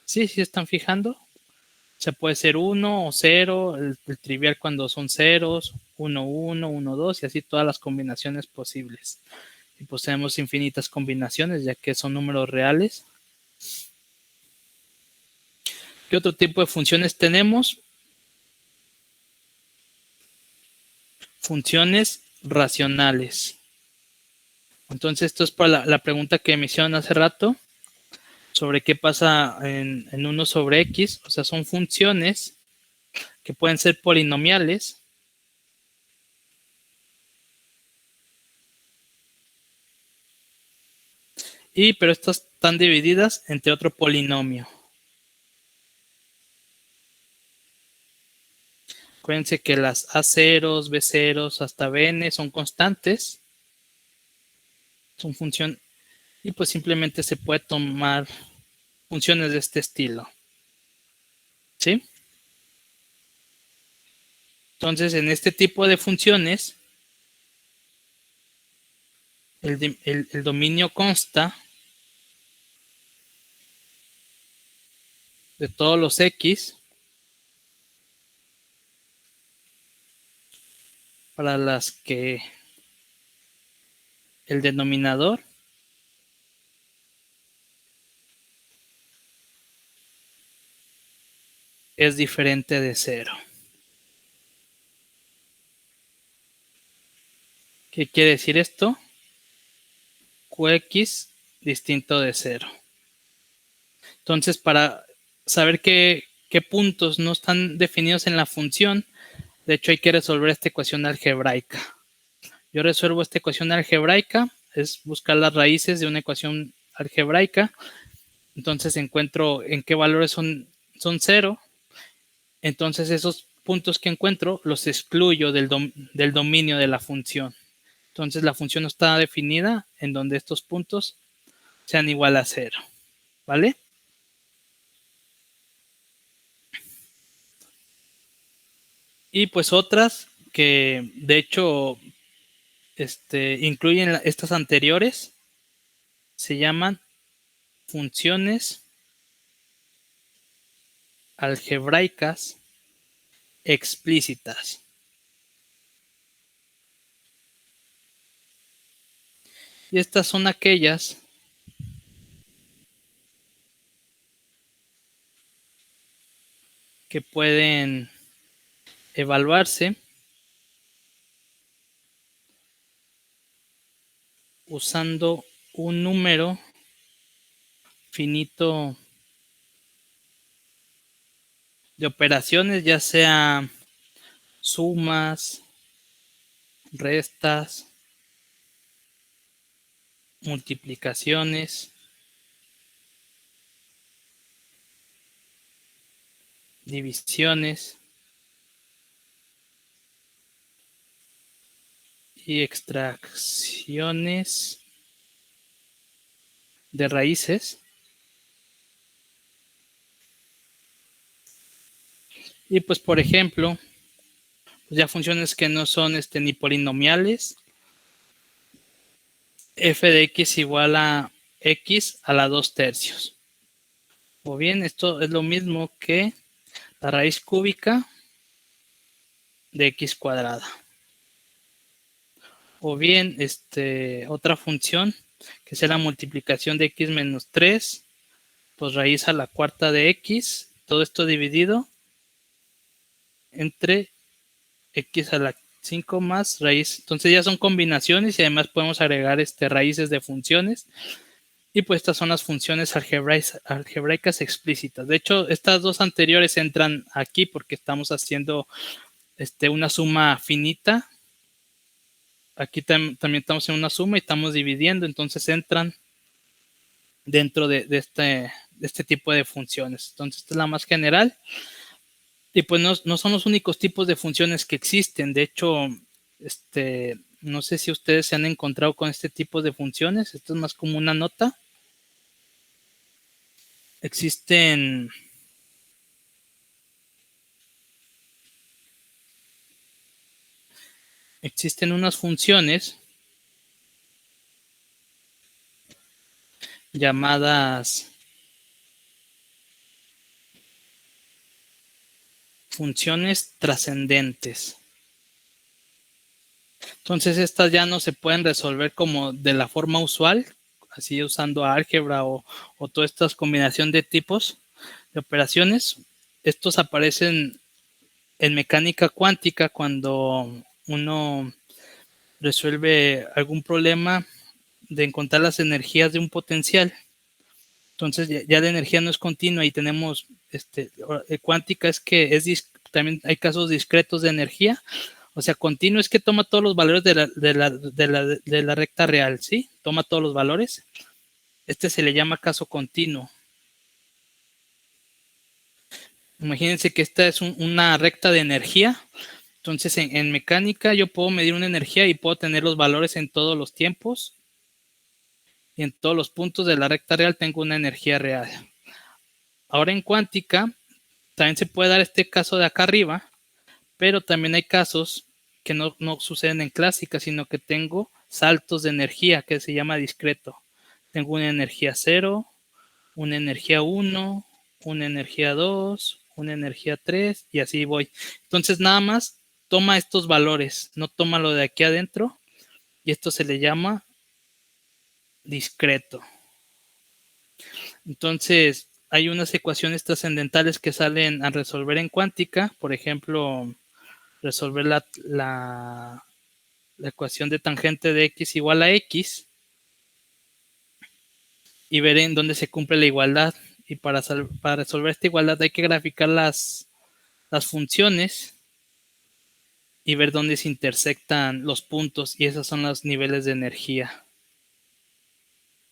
¿Sí? ¿Sí están fijando? O sea, puede ser 1 o 0, el trivial cuando son ceros, 1, 1, 1, 2 y así todas las combinaciones posibles. Y pues tenemos infinitas combinaciones ya que son números reales. ¿Qué otro tipo de funciones tenemos? Funciones racionales. Entonces, esto es para la pregunta que me hicieron hace rato sobre qué pasa en 1 sobre x. O sea, son funciones que pueden ser polinomiales. Pero estas están divididas entre otro polinomio. Acuérdense que las A0, B0 hasta Bn son constantes. Son función. Y pues simplemente se puede tomar funciones de este estilo. ¿Sí? Entonces, en este tipo de funciones, el dominio consta de todos los X para las que el denominador es diferente de 0. ¿Qué quiere decir esto? Qx distinto de 0. Entonces, para saber qué puntos no están definidos en la función, de hecho hay que resolver esta ecuación algebraica. Yo resuelvo esta ecuación algebraica, es buscar las raíces de una ecuación algebraica. Entonces encuentro en qué valores son 0. Entonces esos puntos que encuentro los excluyo del dominio de la función. Entonces la función no está definida en donde estos puntos sean igual a 0. ¿Vale? Y pues otras que de hecho incluyen estas anteriores se llaman funciones algebraicas explícitas. Y estas son aquellas que pueden evaluarse usando un número finito de operaciones, ya sea sumas, restas, multiplicaciones, divisiones y extracciones de raíces. Y pues por ejemplo, pues ya funciones que no son ni polinomiales, f de x igual a x a la 2/3. O bien esto es lo mismo que la raíz cúbica de x cuadrada. O bien otra función que sea la multiplicación de x menos 3, pues raíz a la cuarta de x, todo esto dividido entre x a la 5 más raíz. Entonces ya son combinaciones y además podemos agregar raíces de funciones. Y pues estas son las funciones algebraicas explícitas. De hecho, estas dos anteriores entran aquí porque estamos haciendo una suma finita. Aquí también estamos en una suma y estamos dividiendo, entonces entran dentro de este tipo de funciones. Entonces, esta es la más general. Y pues no son los únicos tipos de funciones que existen. De hecho, no sé si ustedes se han encontrado con este tipo de funciones. Esto es más como una nota. Existen unas funciones llamadas funciones trascendentes. Entonces estas ya no se pueden resolver como de la forma usual, así usando álgebra o todas estas combinación de tipos de operaciones. Estos aparecen en mecánica cuántica cuando uno resuelve algún problema de encontrar las energías de un potencial. Entonces ya la energía no es continua y tenemos cuántica es que también hay casos discretos de energía. O sea, continuo es que toma todos los valores de la recta real, ¿sí? Toma todos los valores. Se le llama caso continuo. Imagínense que esta es una recta de energía. Entonces, en mecánica yo puedo medir una energía y puedo tener los valores en todos los tiempos. Y en todos los puntos de la recta real tengo una energía real. Ahora en cuántica también se puede dar este caso de acá arriba, pero también hay casos que no suceden en clásica, sino que tengo saltos de energía, que se llama discreto. Tengo una energía 0, una energía 1, una energía 2, una energía 3 y así voy. Entonces nada más toma estos valores, no toma lo de aquí adentro y esto se le llama discreto. Entonces hay unas ecuaciones trascendentales que salen a resolver en cuántica, por ejemplo, resolver la ecuación de tangente de x igual a x y ver en dónde se cumple la igualdad. Y para resolver esta igualdad hay que graficar las funciones y ver dónde se intersectan los puntos, y esos son los niveles de energía.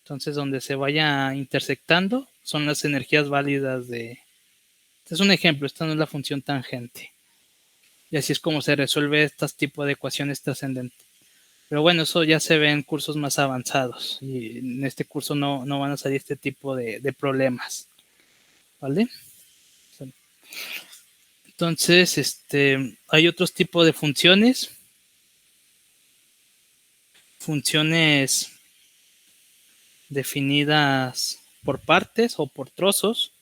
Entonces, donde se vaya intersectando son las energías válidas de... Este es un ejemplo, esta no es la función tangente. Y así es como se resuelve este tipo de ecuaciones trascendentes. Pero bueno, eso ya se ve en cursos más avanzados. Y en este curso no van a salir este tipo de problemas. ¿Vale? Entonces, hay otros tipos de funciones. Funciones definidas por partes o por trozos.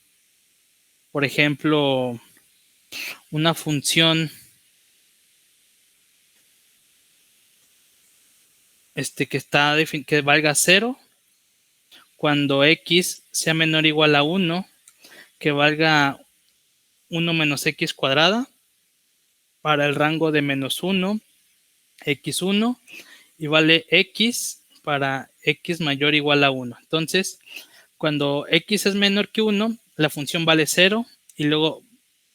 Por ejemplo, una función que valga 0 cuando x sea menor o igual a 1, que valga 1 menos x cuadrada para el rango de menos 1, x1, y vale x para x mayor o igual a 1. Entonces, cuando x es menor que 1, la función vale 0 y luego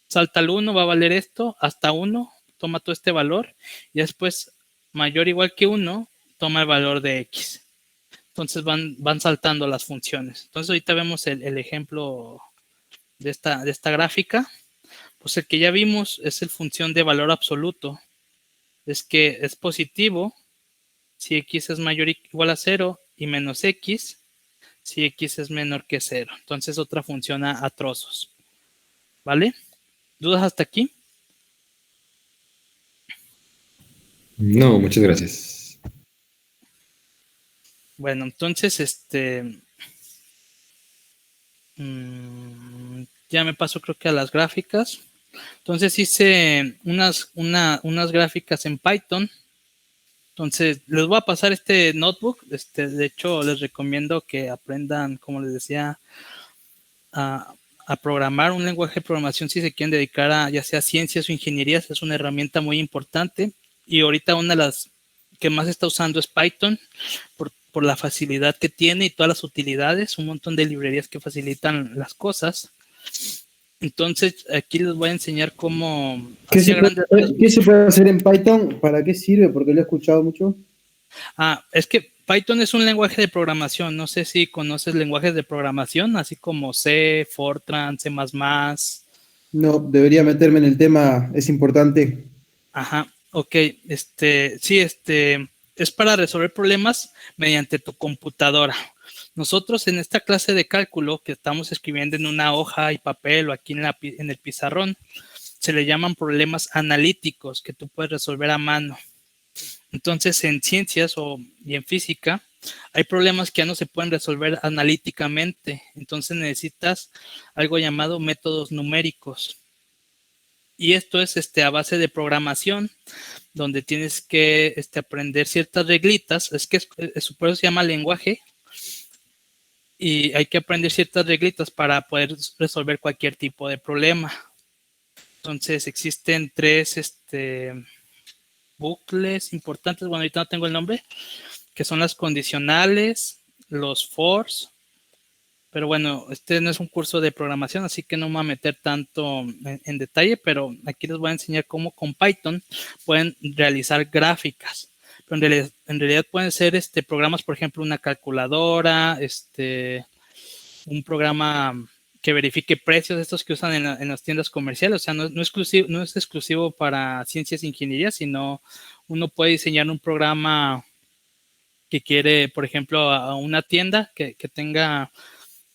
salta al 1, va a valer esto, hasta 1, toma todo este valor y después mayor o igual que 1, toma el valor de x. Entonces van saltando las funciones. Entonces ahorita vemos el ejemplo de esta gráfica. Pues el que ya vimos es el función de valor absoluto. Es que es positivo si x es mayor o igual a 0 y menos x si x es menor que 0. Entonces otra función a trozos. ¿Vale? ¿Dudas hasta aquí? No, muchas gracias. Bueno, entonces, ya me paso creo que a las gráficas. Entonces hice unas gráficas en Python. Entonces les voy a pasar este notebook. De hecho, les recomiendo que aprendan, como les decía, a programar un lenguaje de programación si se quieren dedicar a ya sea ciencias o ingenierías. Es una herramienta muy importante. Y ahorita una de las que más está usando es Python por la facilidad que tiene y todas las utilidades, un montón de librerías que facilitan las cosas. Entonces, aquí les voy a enseñar cómo... ¿Qué se puede hacer en Python? ¿Para qué sirve? Porque lo he escuchado mucho. Es que Python es un lenguaje de programación. No sé si conoces lenguajes de programación, así como C, Fortran, C++. No, debería meterme en el tema, es importante. Ajá, ok. Sí, es para resolver problemas mediante tu computadora. Nosotros en esta clase de cálculo que estamos escribiendo en una hoja y papel o aquí en el pizarrón, se le llaman problemas analíticos que tú puedes resolver a mano. Entonces, en ciencias y en física, hay problemas que ya no se pueden resolver analíticamente. Entonces, necesitas algo llamado métodos numéricos. Y esto es a base de programación, donde tienes que aprender ciertas reglitas. Es que por eso se llama lenguaje. Y hay que aprender ciertas reglitas para poder resolver cualquier tipo de problema. Entonces, existen 3 bucles importantes. Bueno, ahorita no tengo el nombre, que son las condicionales, los fors. Pero bueno, no es un curso de programación, así que no me voy a meter tanto en detalle, pero aquí les voy a enseñar cómo con Python pueden realizar gráficas. Pero en realidad pueden ser programas, por ejemplo, una calculadora, un programa que verifique precios, estos que usan en las tiendas comerciales. O sea, no es exclusivo para ciencias e ingeniería, sino uno puede diseñar un programa que quiere, por ejemplo, a una tienda que tenga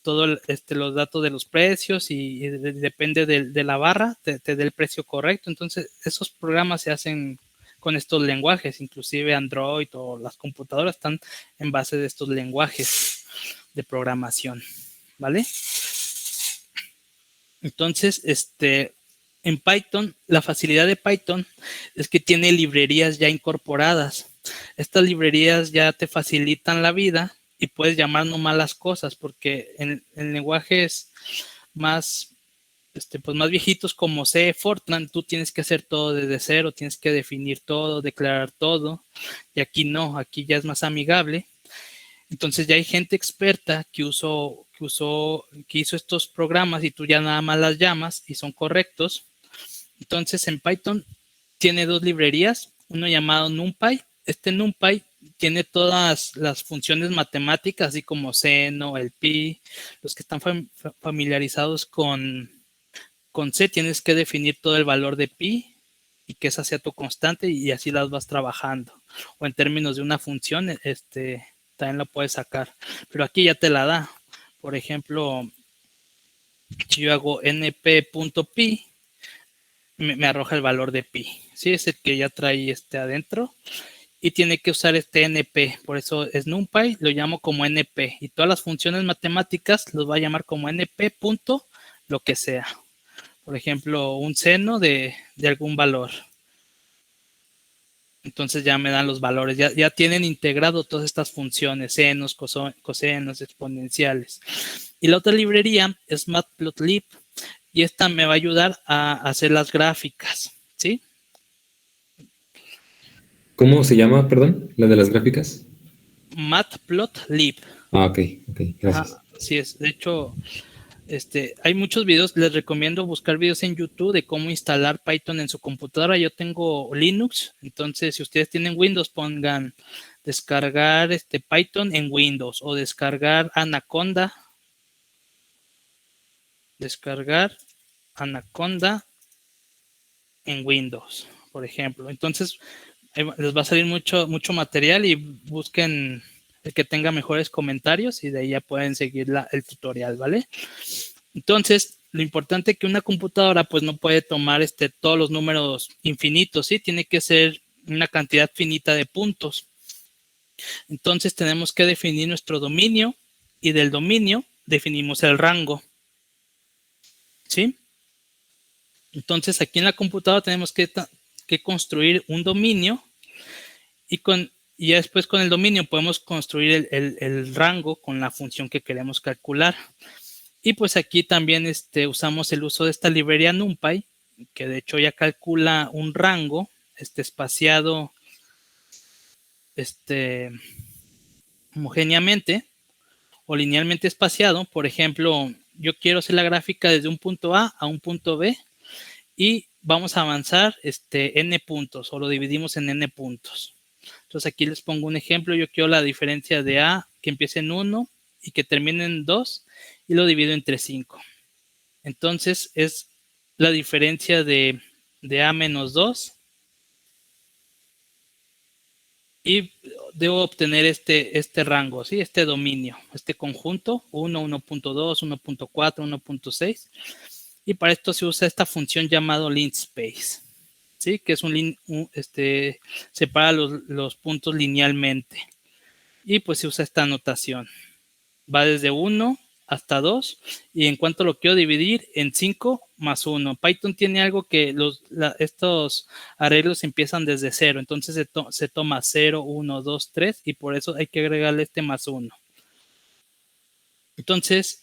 todos los datos de los precios y depende de la barra, te dé el precio correcto. Entonces, esos programas se hacen con estos lenguajes, inclusive Android o las computadoras están en base de estos lenguajes de programación, ¿vale? Entonces, en Python, la facilidad de Python es que tiene librerías ya incorporadas. Estas librerías ya te facilitan la vida y puedes llamar nomás las cosas, porque en lenguajes más, pues más viejitos como C, Fortran, tú tienes que hacer todo desde cero, tienes que definir todo, declarar todo, y aquí no, aquí ya es más amigable. Entonces ya hay gente experta que hizo estos programas y tú ya nada más las llamas y son correctos. Entonces en Python tiene dos librerías, uno llamado NumPy. Este NumPy tiene todas las funciones matemáticas, así como seno, el pi. Los que están familiarizados con C, tienes que definir todo el valor de pi y que esa sea tu constante y así las vas trabajando. O en términos de una función, también lo puedes sacar. Pero aquí ya te la da. Por ejemplo, si yo hago np.pi, me arroja el valor de pi. ¿Sí? Es el que ya trae adentro. Y tiene que usar este NP, por eso es NumPy, lo llamo como NP. Y todas las funciones matemáticas los va a llamar como NP punto lo que sea. Por ejemplo, un seno de algún valor. Entonces ya me dan los valores, ya tienen integrado todas estas funciones, senos, cosenos, exponenciales. Y la otra librería es Matplotlib, y esta me va a ayudar a hacer las gráficas, ¿sí? ¿Cómo se llama, perdón, la de las gráficas? Matplotlib. Ah, ok, gracias. Así es, de hecho, hay muchos videos, les recomiendo buscar videos en YouTube de cómo instalar Python en su computadora. Yo tengo Linux, entonces si ustedes tienen Windows, pongan descargar Python en Windows o descargar Anaconda. Descargar Anaconda en Windows, por ejemplo. Entonces, les va a salir mucho material y busquen el que tenga mejores comentarios y de ahí ya pueden seguir el tutorial, ¿vale? Entonces, lo importante es que una computadora pues no puede tomar todos los números infinitos, ¿sí? Tiene que ser una cantidad finita de puntos. Entonces, tenemos que definir nuestro dominio y del dominio definimos el rango, ¿sí? Entonces, aquí en la computadora tenemos que construir un dominio y ya después con el dominio podemos construir el rango con la función que queremos calcular. Y pues aquí también usamos el uso de esta librería NumPy, que de hecho ya calcula un rango espaciado homogéneamente o linealmente espaciado. Por ejemplo, yo quiero hacer la gráfica desde un punto A a un punto B y vamos a avanzar n puntos o lo dividimos en n puntos. Entonces aquí les pongo un ejemplo. Yo quiero la diferencia de A que empiece en 1 y que termine en 2 y lo divido entre 5. Entonces es la diferencia de A menos 2 y debo obtener este rango, ¿sí? Este dominio, este conjunto 1, 1.2, 1.4, 1.6 y para esto se usa esta función llamado linspace, ¿sí? Que es separa los puntos linealmente y pues se usa esta notación. Va desde 1 hasta 2 y en cuanto lo quiero dividir en 5 más 1. Python tiene algo que estos arreglos empiezan desde 0, entonces se toma 0, 1, 2, 3 y por eso hay que agregarle más 1. Entonces,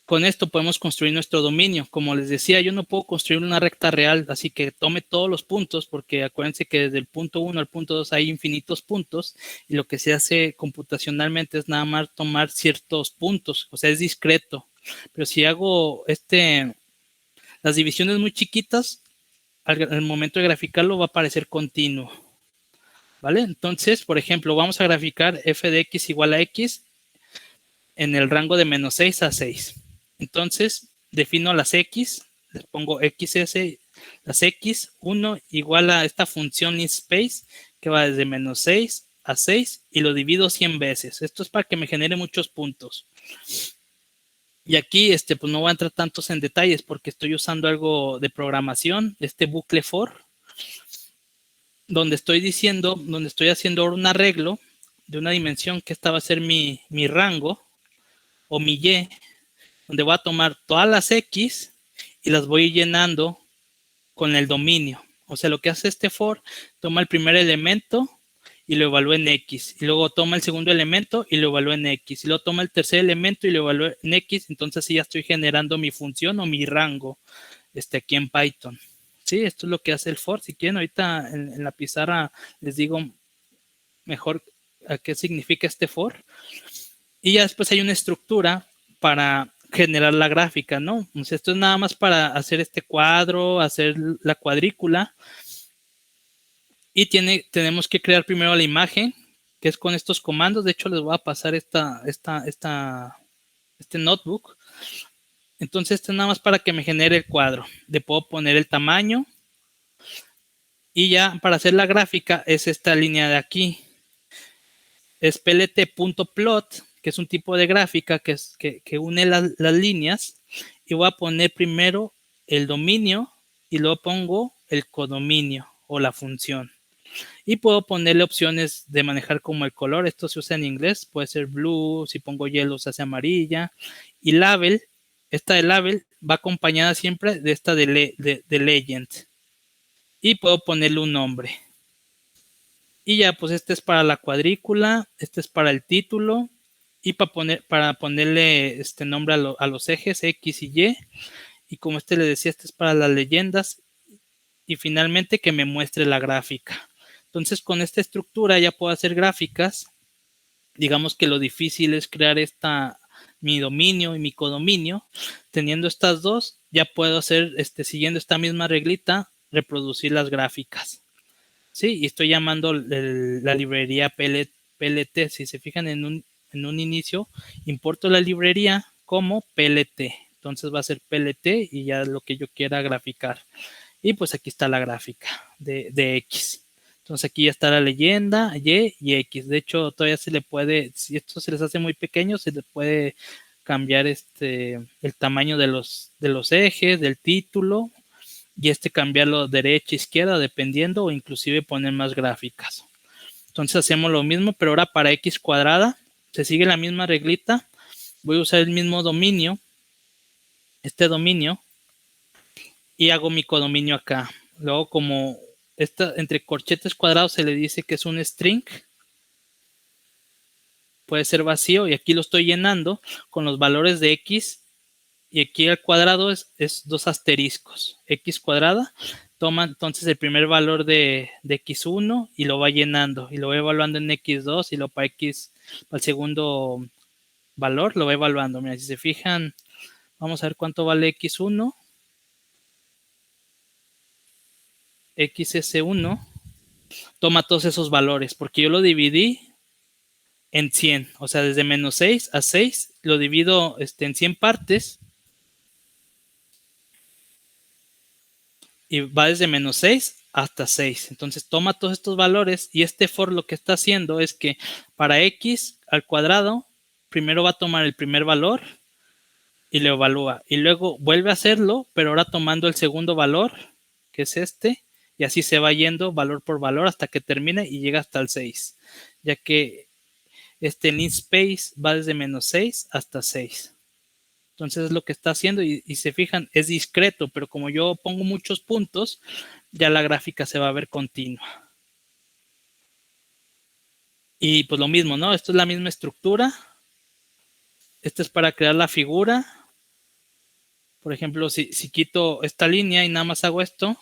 con esto podemos construir nuestro dominio. Como les decía, yo no puedo construir una recta real, así que tome todos los puntos, porque acuérdense que desde el punto 1 al punto 2 hay infinitos puntos, y lo que se hace computacionalmente es nada más tomar ciertos puntos, o sea, es discreto. Pero si hago las divisiones muy chiquitas, al momento de graficarlo va a aparecer continuo, ¿vale? Entonces, por ejemplo, vamos a graficar f de x igual a x en el rango de menos 6 a 6. Entonces, defino las X, les pongo XS, las X, 1 igual a esta función linspace que va desde -6 a 6 y lo divido 100 veces. Esto es para que me genere muchos puntos. Y aquí pues no voy a entrar tantos en detalles porque estoy usando algo de programación, bucle for, donde estoy haciendo un arreglo de una dimensión que esta va a ser mi rango o mi Y, donde voy a tomar todas las X y las voy llenando con el dominio. O sea, lo que hace for, toma el primer elemento y lo evalúa en X. Y luego toma el segundo elemento y lo evalúa en X. Y luego toma el tercer elemento y lo evalúa en X. Entonces sí ya estoy generando mi función o mi rango aquí en Python. Sí, esto es lo que hace el for. Si quieren, ahorita en la pizarra les digo mejor a qué significa for. Y ya después hay una estructura para generar la gráfica, ¿no? O sea, esto es nada más para hacer este cuadro, hacer la cuadrícula. Y tenemos que crear primero la imagen, que es con estos comandos. De hecho, les voy a pasar este notebook. Entonces, esto es nada más para que me genere el cuadro. Le puedo poner el tamaño. Y ya para hacer la gráfica es esta línea de aquí. Es plt.plot, que es un tipo de gráfica que une las líneas. Y voy a poner primero el dominio y luego pongo el codominio o la función. Y puedo ponerle opciones de manejar como el color. Esto se usa en inglés. Puede ser blue. Si pongo yellow se hace amarilla. Y label. Esta de label va acompañada siempre de esta de legend. Y puedo ponerle un nombre. Y ya, pues este es para la cuadrícula. Este es para el título. Y para ponerle nombre a los ejes X y Y. Y como le decía, este es para las leyendas. Y finalmente que me muestre la gráfica. Entonces, con esta estructura ya puedo hacer gráficas. Digamos que lo difícil es crear mi dominio y mi codominio. Teniendo estas dos, ya puedo hacer, siguiendo esta misma reglita, reproducir las gráficas. Sí, y estoy llamando la librería PLT. Si se fijan en un inicio, importo la librería como PLT. Entonces va a ser PLT y ya lo que yo quiera graficar. Y pues aquí está la gráfica de X. Entonces aquí ya está la leyenda, Y y X. De hecho, todavía se le puede, si esto se les hace muy pequeño, se le puede cambiar el tamaño de los ejes, del título, y cambiarlo derecha, izquierda, dependiendo, o inclusive poner más gráficas. Entonces hacemos lo mismo, pero ahora para X cuadrada, se sigue la misma reglita. Voy a usar el mismo dominio, dominio, y hago mi codominio acá. Luego, como entre corchetes cuadrados se le dice que es un string, puede ser vacío, y aquí lo estoy llenando con los valores de X, y aquí al cuadrado es 2 asteriscos. X cuadrada toma entonces el primer valor de X1 y lo va llenando, y lo va evaluando en X2, y luego para el segundo valor lo va evaluando. Mira, si se fijan, vamos a ver cuánto vale X1. XS1 toma todos esos valores, porque yo lo dividí en 100, o sea, desde -6 a 6, lo divido en 100 partes, y va desde -6 hasta 6. Entonces toma todos estos valores, y for lo que está haciendo es que para X al cuadrado, primero va a tomar el primer valor y lo evalúa, y luego vuelve a hacerlo, pero ahora tomando el segundo valor, que es y así se va yendo valor por valor hasta que termine y llega hasta el 6, ya que linspace va desde -6 hasta 6. Entonces es lo que está haciendo, y se fijan, es discreto, pero como yo pongo muchos puntos, ya la gráfica se va a ver continua. Y pues lo mismo, ¿no? Esto es la misma estructura. Este es para crear la figura. Por ejemplo, si quito esta línea y nada más hago esto,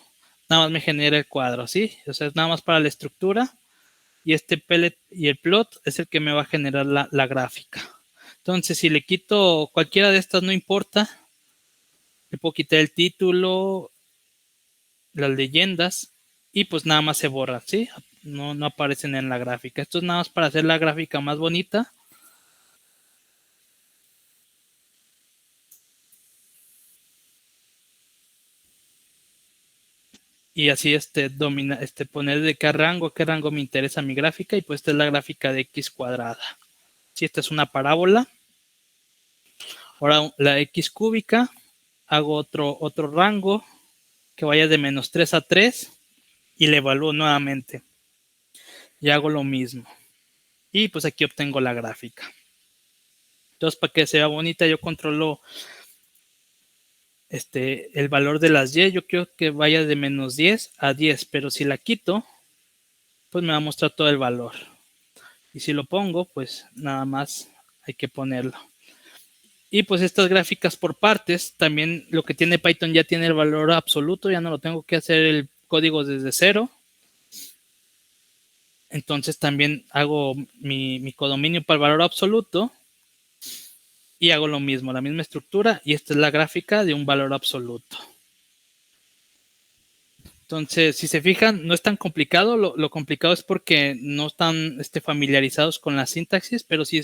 nada más me genera el cuadro, ¿sí? O sea, es nada más para la estructura, y pellet y el plot es el que me va a generar la gráfica. Entonces, si le quito cualquiera de estas, no importa. Le puedo quitar el título, las leyendas, y pues nada más se borra, ¿sí? No aparecen en la gráfica. Esto es nada más para hacer la gráfica más bonita. y así poner de qué rango me interesa mi gráfica, y pues esta es la gráfica de x cuadrada. Si esta es una parábola, ahora la x cúbica, hago otro rango que vaya de -3 a 3 y le evalúo nuevamente y hago lo mismo, y pues aquí obtengo la gráfica. Entonces, para que sea bonita, yo controlo el valor de las y. Yo quiero que vaya de -10 a 10, pero si la quito, pues me va a mostrar todo el valor. Y si lo pongo, pues nada más hay que ponerlo. Y pues estas gráficas por partes, también lo que tiene Python ya tiene el valor absoluto, ya no lo tengo que hacer el código desde cero. Entonces también hago mi codominio para el valor absoluto y hago lo mismo, la misma estructura, y esta es la gráfica de un valor absoluto. Entonces, si se fijan, no es tan complicado. Lo complicado es porque no están familiarizados con la sintaxis, pero si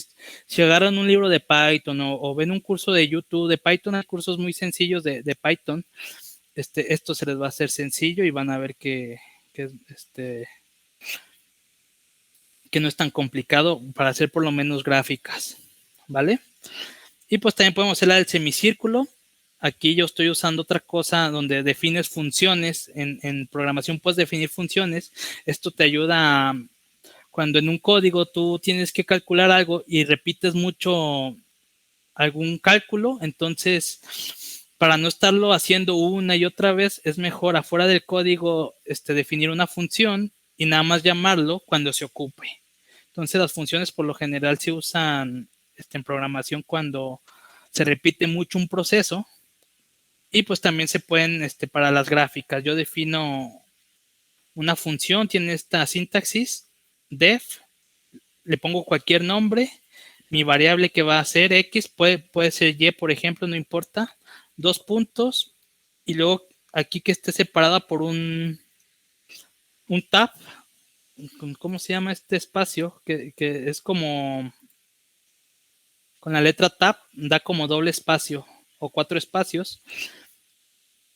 agarran un libro de Python o ven un curso de YouTube de Python, hay cursos muy sencillos de Python, esto se les va a hacer sencillo y van a ver que no es tan complicado para hacer por lo menos gráficas, ¿vale? Y pues también podemos hacer la del semicírculo. Aquí yo estoy usando otra cosa donde defines funciones. En programación puedes definir funciones. Esto te ayuda cuando en un código tú tienes que calcular algo y repites mucho algún cálculo. Entonces, para no estarlo haciendo una y otra vez, es mejor afuera del código definir una función y nada más llamarlo cuando se ocupe. Entonces, las funciones por lo general se usan en programación cuando se repite mucho un proceso. Y pues también se pueden, para las gráficas, yo defino una función, tiene esta sintaxis, def, le pongo cualquier nombre, mi variable que va a ser x, puede ser y, por ejemplo, no importa, 2 puntos, y luego aquí que esté separada por un tab, ¿cómo se llama este espacio? Que es como, con la letra tab, da como doble espacio, o 4 espacios.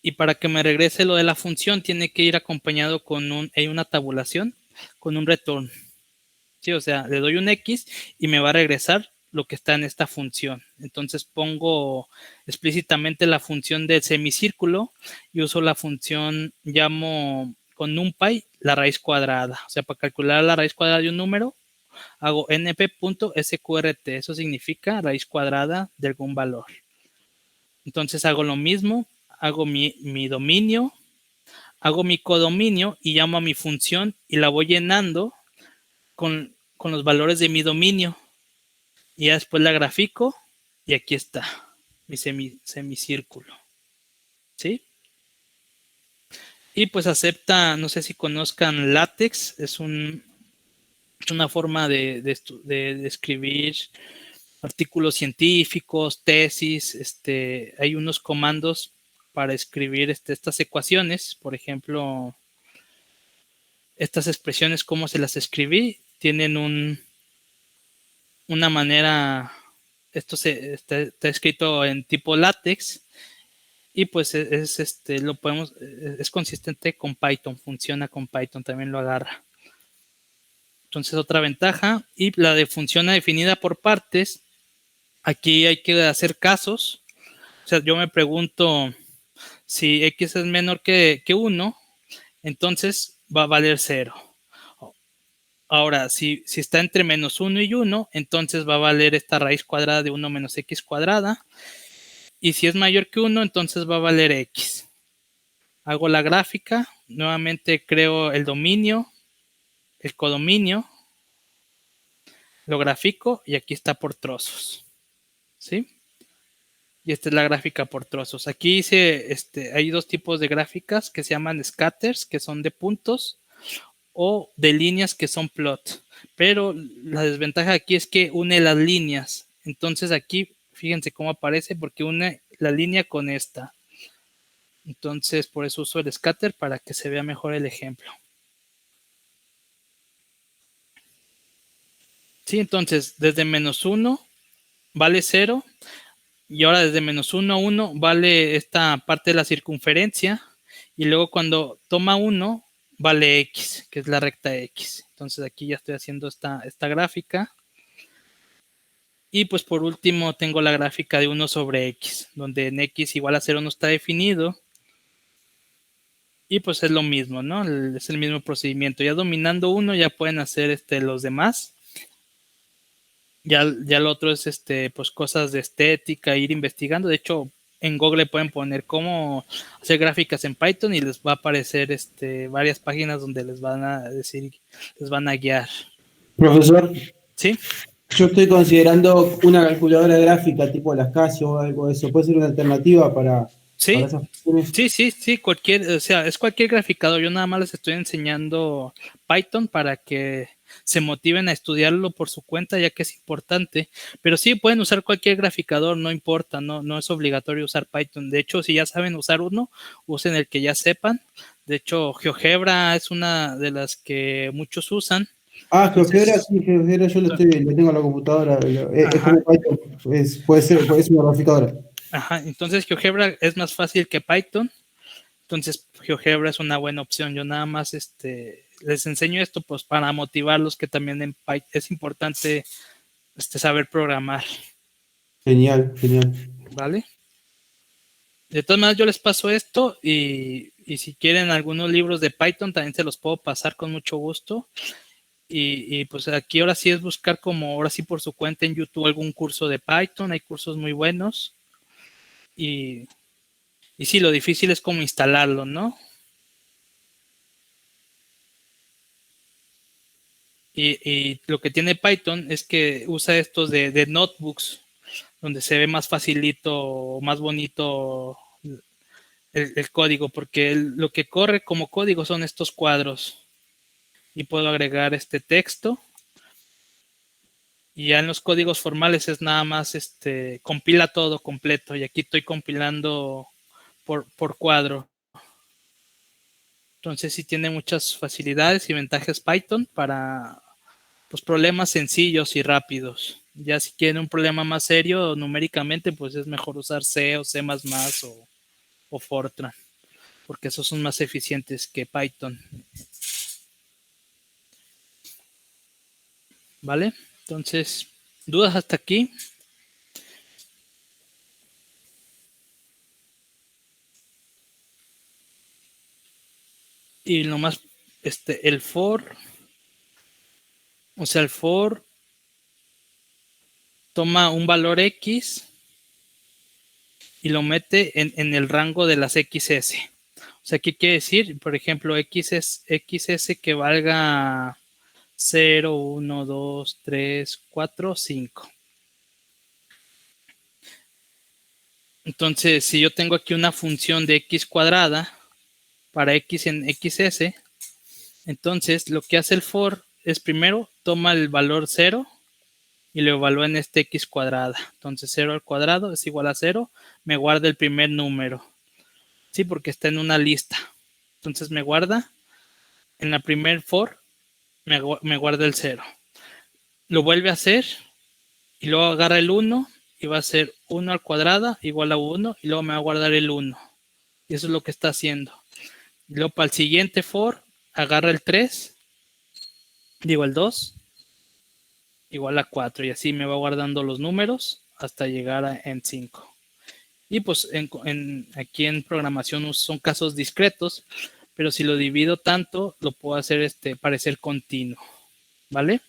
Y para que me regrese lo de la función, tiene que ir acompañado con una tabulación, con un return. ¿Sí? O sea, le doy un X y me va a regresar lo que está en esta función. Entonces pongo explícitamente la función del semicírculo y uso la función, llamo con NumPy la raíz cuadrada. O sea, para calcular la raíz cuadrada de un número, hago np.sqrt. Eso significa raíz cuadrada de algún valor. Entonces hago lo mismo. Hago mi dominio, hago mi codominio y llamo a mi función y la voy llenando con los valores de mi dominio. Y ya después la grafico y aquí está mi semicírculo. ¿Sí? Y pues acepta, no sé si conozcan LaTeX, es una forma de escribir artículos científicos, tesis, hay unos comandos para escribir estas ecuaciones. Por ejemplo, estas expresiones, cómo se las escribí, tienen una manera, esto está escrito en tipo LaTeX y pues es consistente con Python, funciona con Python, también lo agarra. Entonces, otra ventaja. Y la de función definida por partes, aquí hay que hacer casos. O sea, yo me pregunto, si x es menor que 1, entonces va a valer 0. Ahora, si está entre -1 y 1, entonces va a valer esta raíz cuadrada de 1 menos x cuadrada. Y si es mayor que 1, entonces va a valer x. Hago la gráfica, nuevamente creo el dominio, el codominio, lo grafico y aquí está por trozos. ¿Sí? Y esta es la gráfica por trozos. Aquí hay dos tipos de gráficas que se llaman scatters, que son de puntos, o de líneas, que son plot. Pero la desventaja aquí es que une las líneas. Entonces aquí, fíjense cómo aparece, porque une la línea con esta. Entonces, por eso uso el scatter, para que se vea mejor el ejemplo. Sí, entonces, desde -1 vale 0. Y ahora desde -1 a 1 vale esta parte de la circunferencia. y luego cuando toma 1, vale X, que es la recta X. Entonces aquí ya estoy haciendo esta gráfica. Y pues por último tengo la gráfica de 1 sobre X, donde en X igual a 0 no está definido. Y pues es lo mismo, ¿no? Es el mismo procedimiento. Ya dominando uno ya pueden hacer los demás. Ya lo otro es pues cosas de estética, ir investigando. De hecho, en Google pueden poner cómo hacer gráficas en Python y les va a aparecer varias páginas donde les van a decir, les van a guiar. Profesor, ¿Sí? yo estoy considerando una calculadora gráfica tipo las Casio o algo de eso. ¿Puede ser una alternativa para Sí, esas funciones? sí, es cualquier graficador. Yo nada más les estoy enseñando Python para que se motiven a estudiarlo por su cuenta, ya que es importante. Pero sí, pueden usar cualquier graficador, no importa, no es obligatorio usar Python. De hecho, si ya saben usar uno, usen el que ya sepan. De hecho, GeoGebra es una de las que muchos usan. GeoGebra, sí, GeoGebra yo lo tengo en la computadora. Es como Python, puede ser una graficadora. Ajá, entonces GeoGebra es más fácil que Python. Entonces, GeoGebra es una buena opción. Yo nada más les enseño esto pues para motivarlos que también en Python es importante saber programar. Genial. ¿Vale? De todas maneras, yo les paso esto y si quieren algunos libros de Python, también se los puedo pasar con mucho gusto. Y pues aquí ahora sí es buscar ahora sí por su cuenta en YouTube algún curso de Python. Hay cursos muy buenos. Y sí, lo difícil es como instalarlo, ¿no? Y lo que tiene Python es que usa estos de notebooks, donde se ve más facilito, más bonito el código, porque lo que corre como código son estos cuadros. Y puedo agregar este texto. Y ya en los códigos formales es nada más compila todo completo. Y aquí estoy compilando por cuadro. Entonces sí tiene muchas facilidades y ventajas Python para pues problemas sencillos y rápidos. Ya si quieren un problema más serio numéricamente, pues es mejor usar C o C++ o Fortran, porque esos son más eficientes que Python. ¿Vale? Entonces, ¿dudas hasta aquí? Y nomás, el for, o sea, el for toma un valor X y lo mete en el rango de las XS. O sea, ¿qué quiere decir? Por ejemplo, XS que valga 0, 1, 2, 3, 4, 5. Entonces, si yo tengo aquí una función de X cuadrada para X en XS, entonces lo que hace el for es primero toma el valor 0 y lo evalúa en X cuadrada. Entonces 0 al cuadrado es igual a 0, me guarda el primer número. Sí, porque está en una lista. Entonces me guarda en la primer for, me guarda el 0. Lo vuelve a hacer y luego agarra el 1 y va a ser 1 al cuadrado igual a 1 y luego me va a guardar el 1. Y eso es lo que está haciendo. Y luego para el siguiente for, agarra el 3, digo el 2, igual a 4. Y así me va guardando los números hasta llegar en 5. Y pues aquí en programación son casos discretos, pero si lo divido tanto, lo puedo hacer parecer continuo. ¿Vale?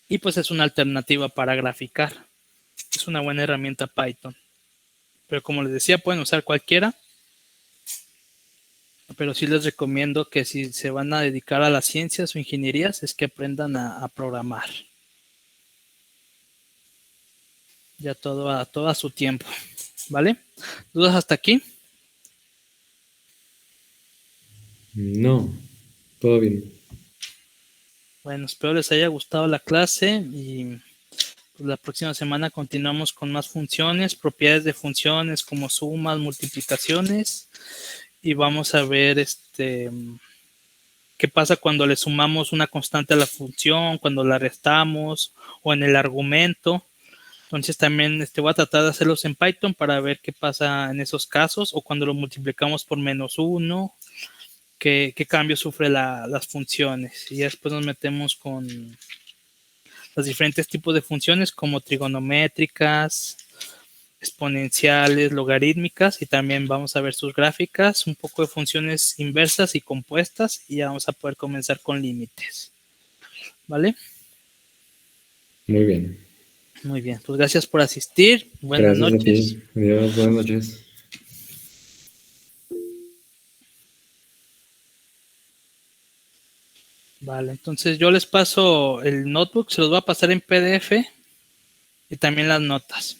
Y pues es una alternativa para graficar. Es una buena herramienta Python. Pero como les decía, pueden usar cualquiera. Pero sí les recomiendo que si se van a dedicar a las ciencias o ingenierías, es que aprendan a programar. Ya todo a su tiempo. ¿Vale? ¿Dudas hasta aquí? No, todo bien. Bueno, espero les haya gustado la clase y pues la próxima semana continuamos con más funciones, propiedades de funciones como sumas, multiplicaciones y vamos a ver qué pasa cuando le sumamos una constante a la función, cuando la restamos o en el argumento. Entonces también voy a tratar de hacerlos en Python para ver qué pasa en esos casos o cuando lo multiplicamos por -1, qué cambio sufre las funciones. Y después nos metemos con los diferentes tipos de funciones como trigonométricas, exponenciales, logarítmicas, y también vamos a ver sus gráficas, un poco de funciones inversas y compuestas, y ya vamos a poder comenzar con límites. ¿Vale? Muy bien. Muy bien, pues gracias por asistir. Buenas Gracias noches. a ti. Adiós, buenas noches. Vale, entonces yo les paso el notebook, se los voy a pasar en PDF y también las notas.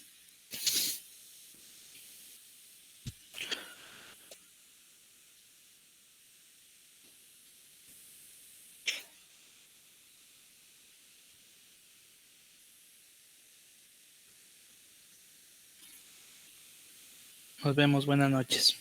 Nos vemos, buenas noches.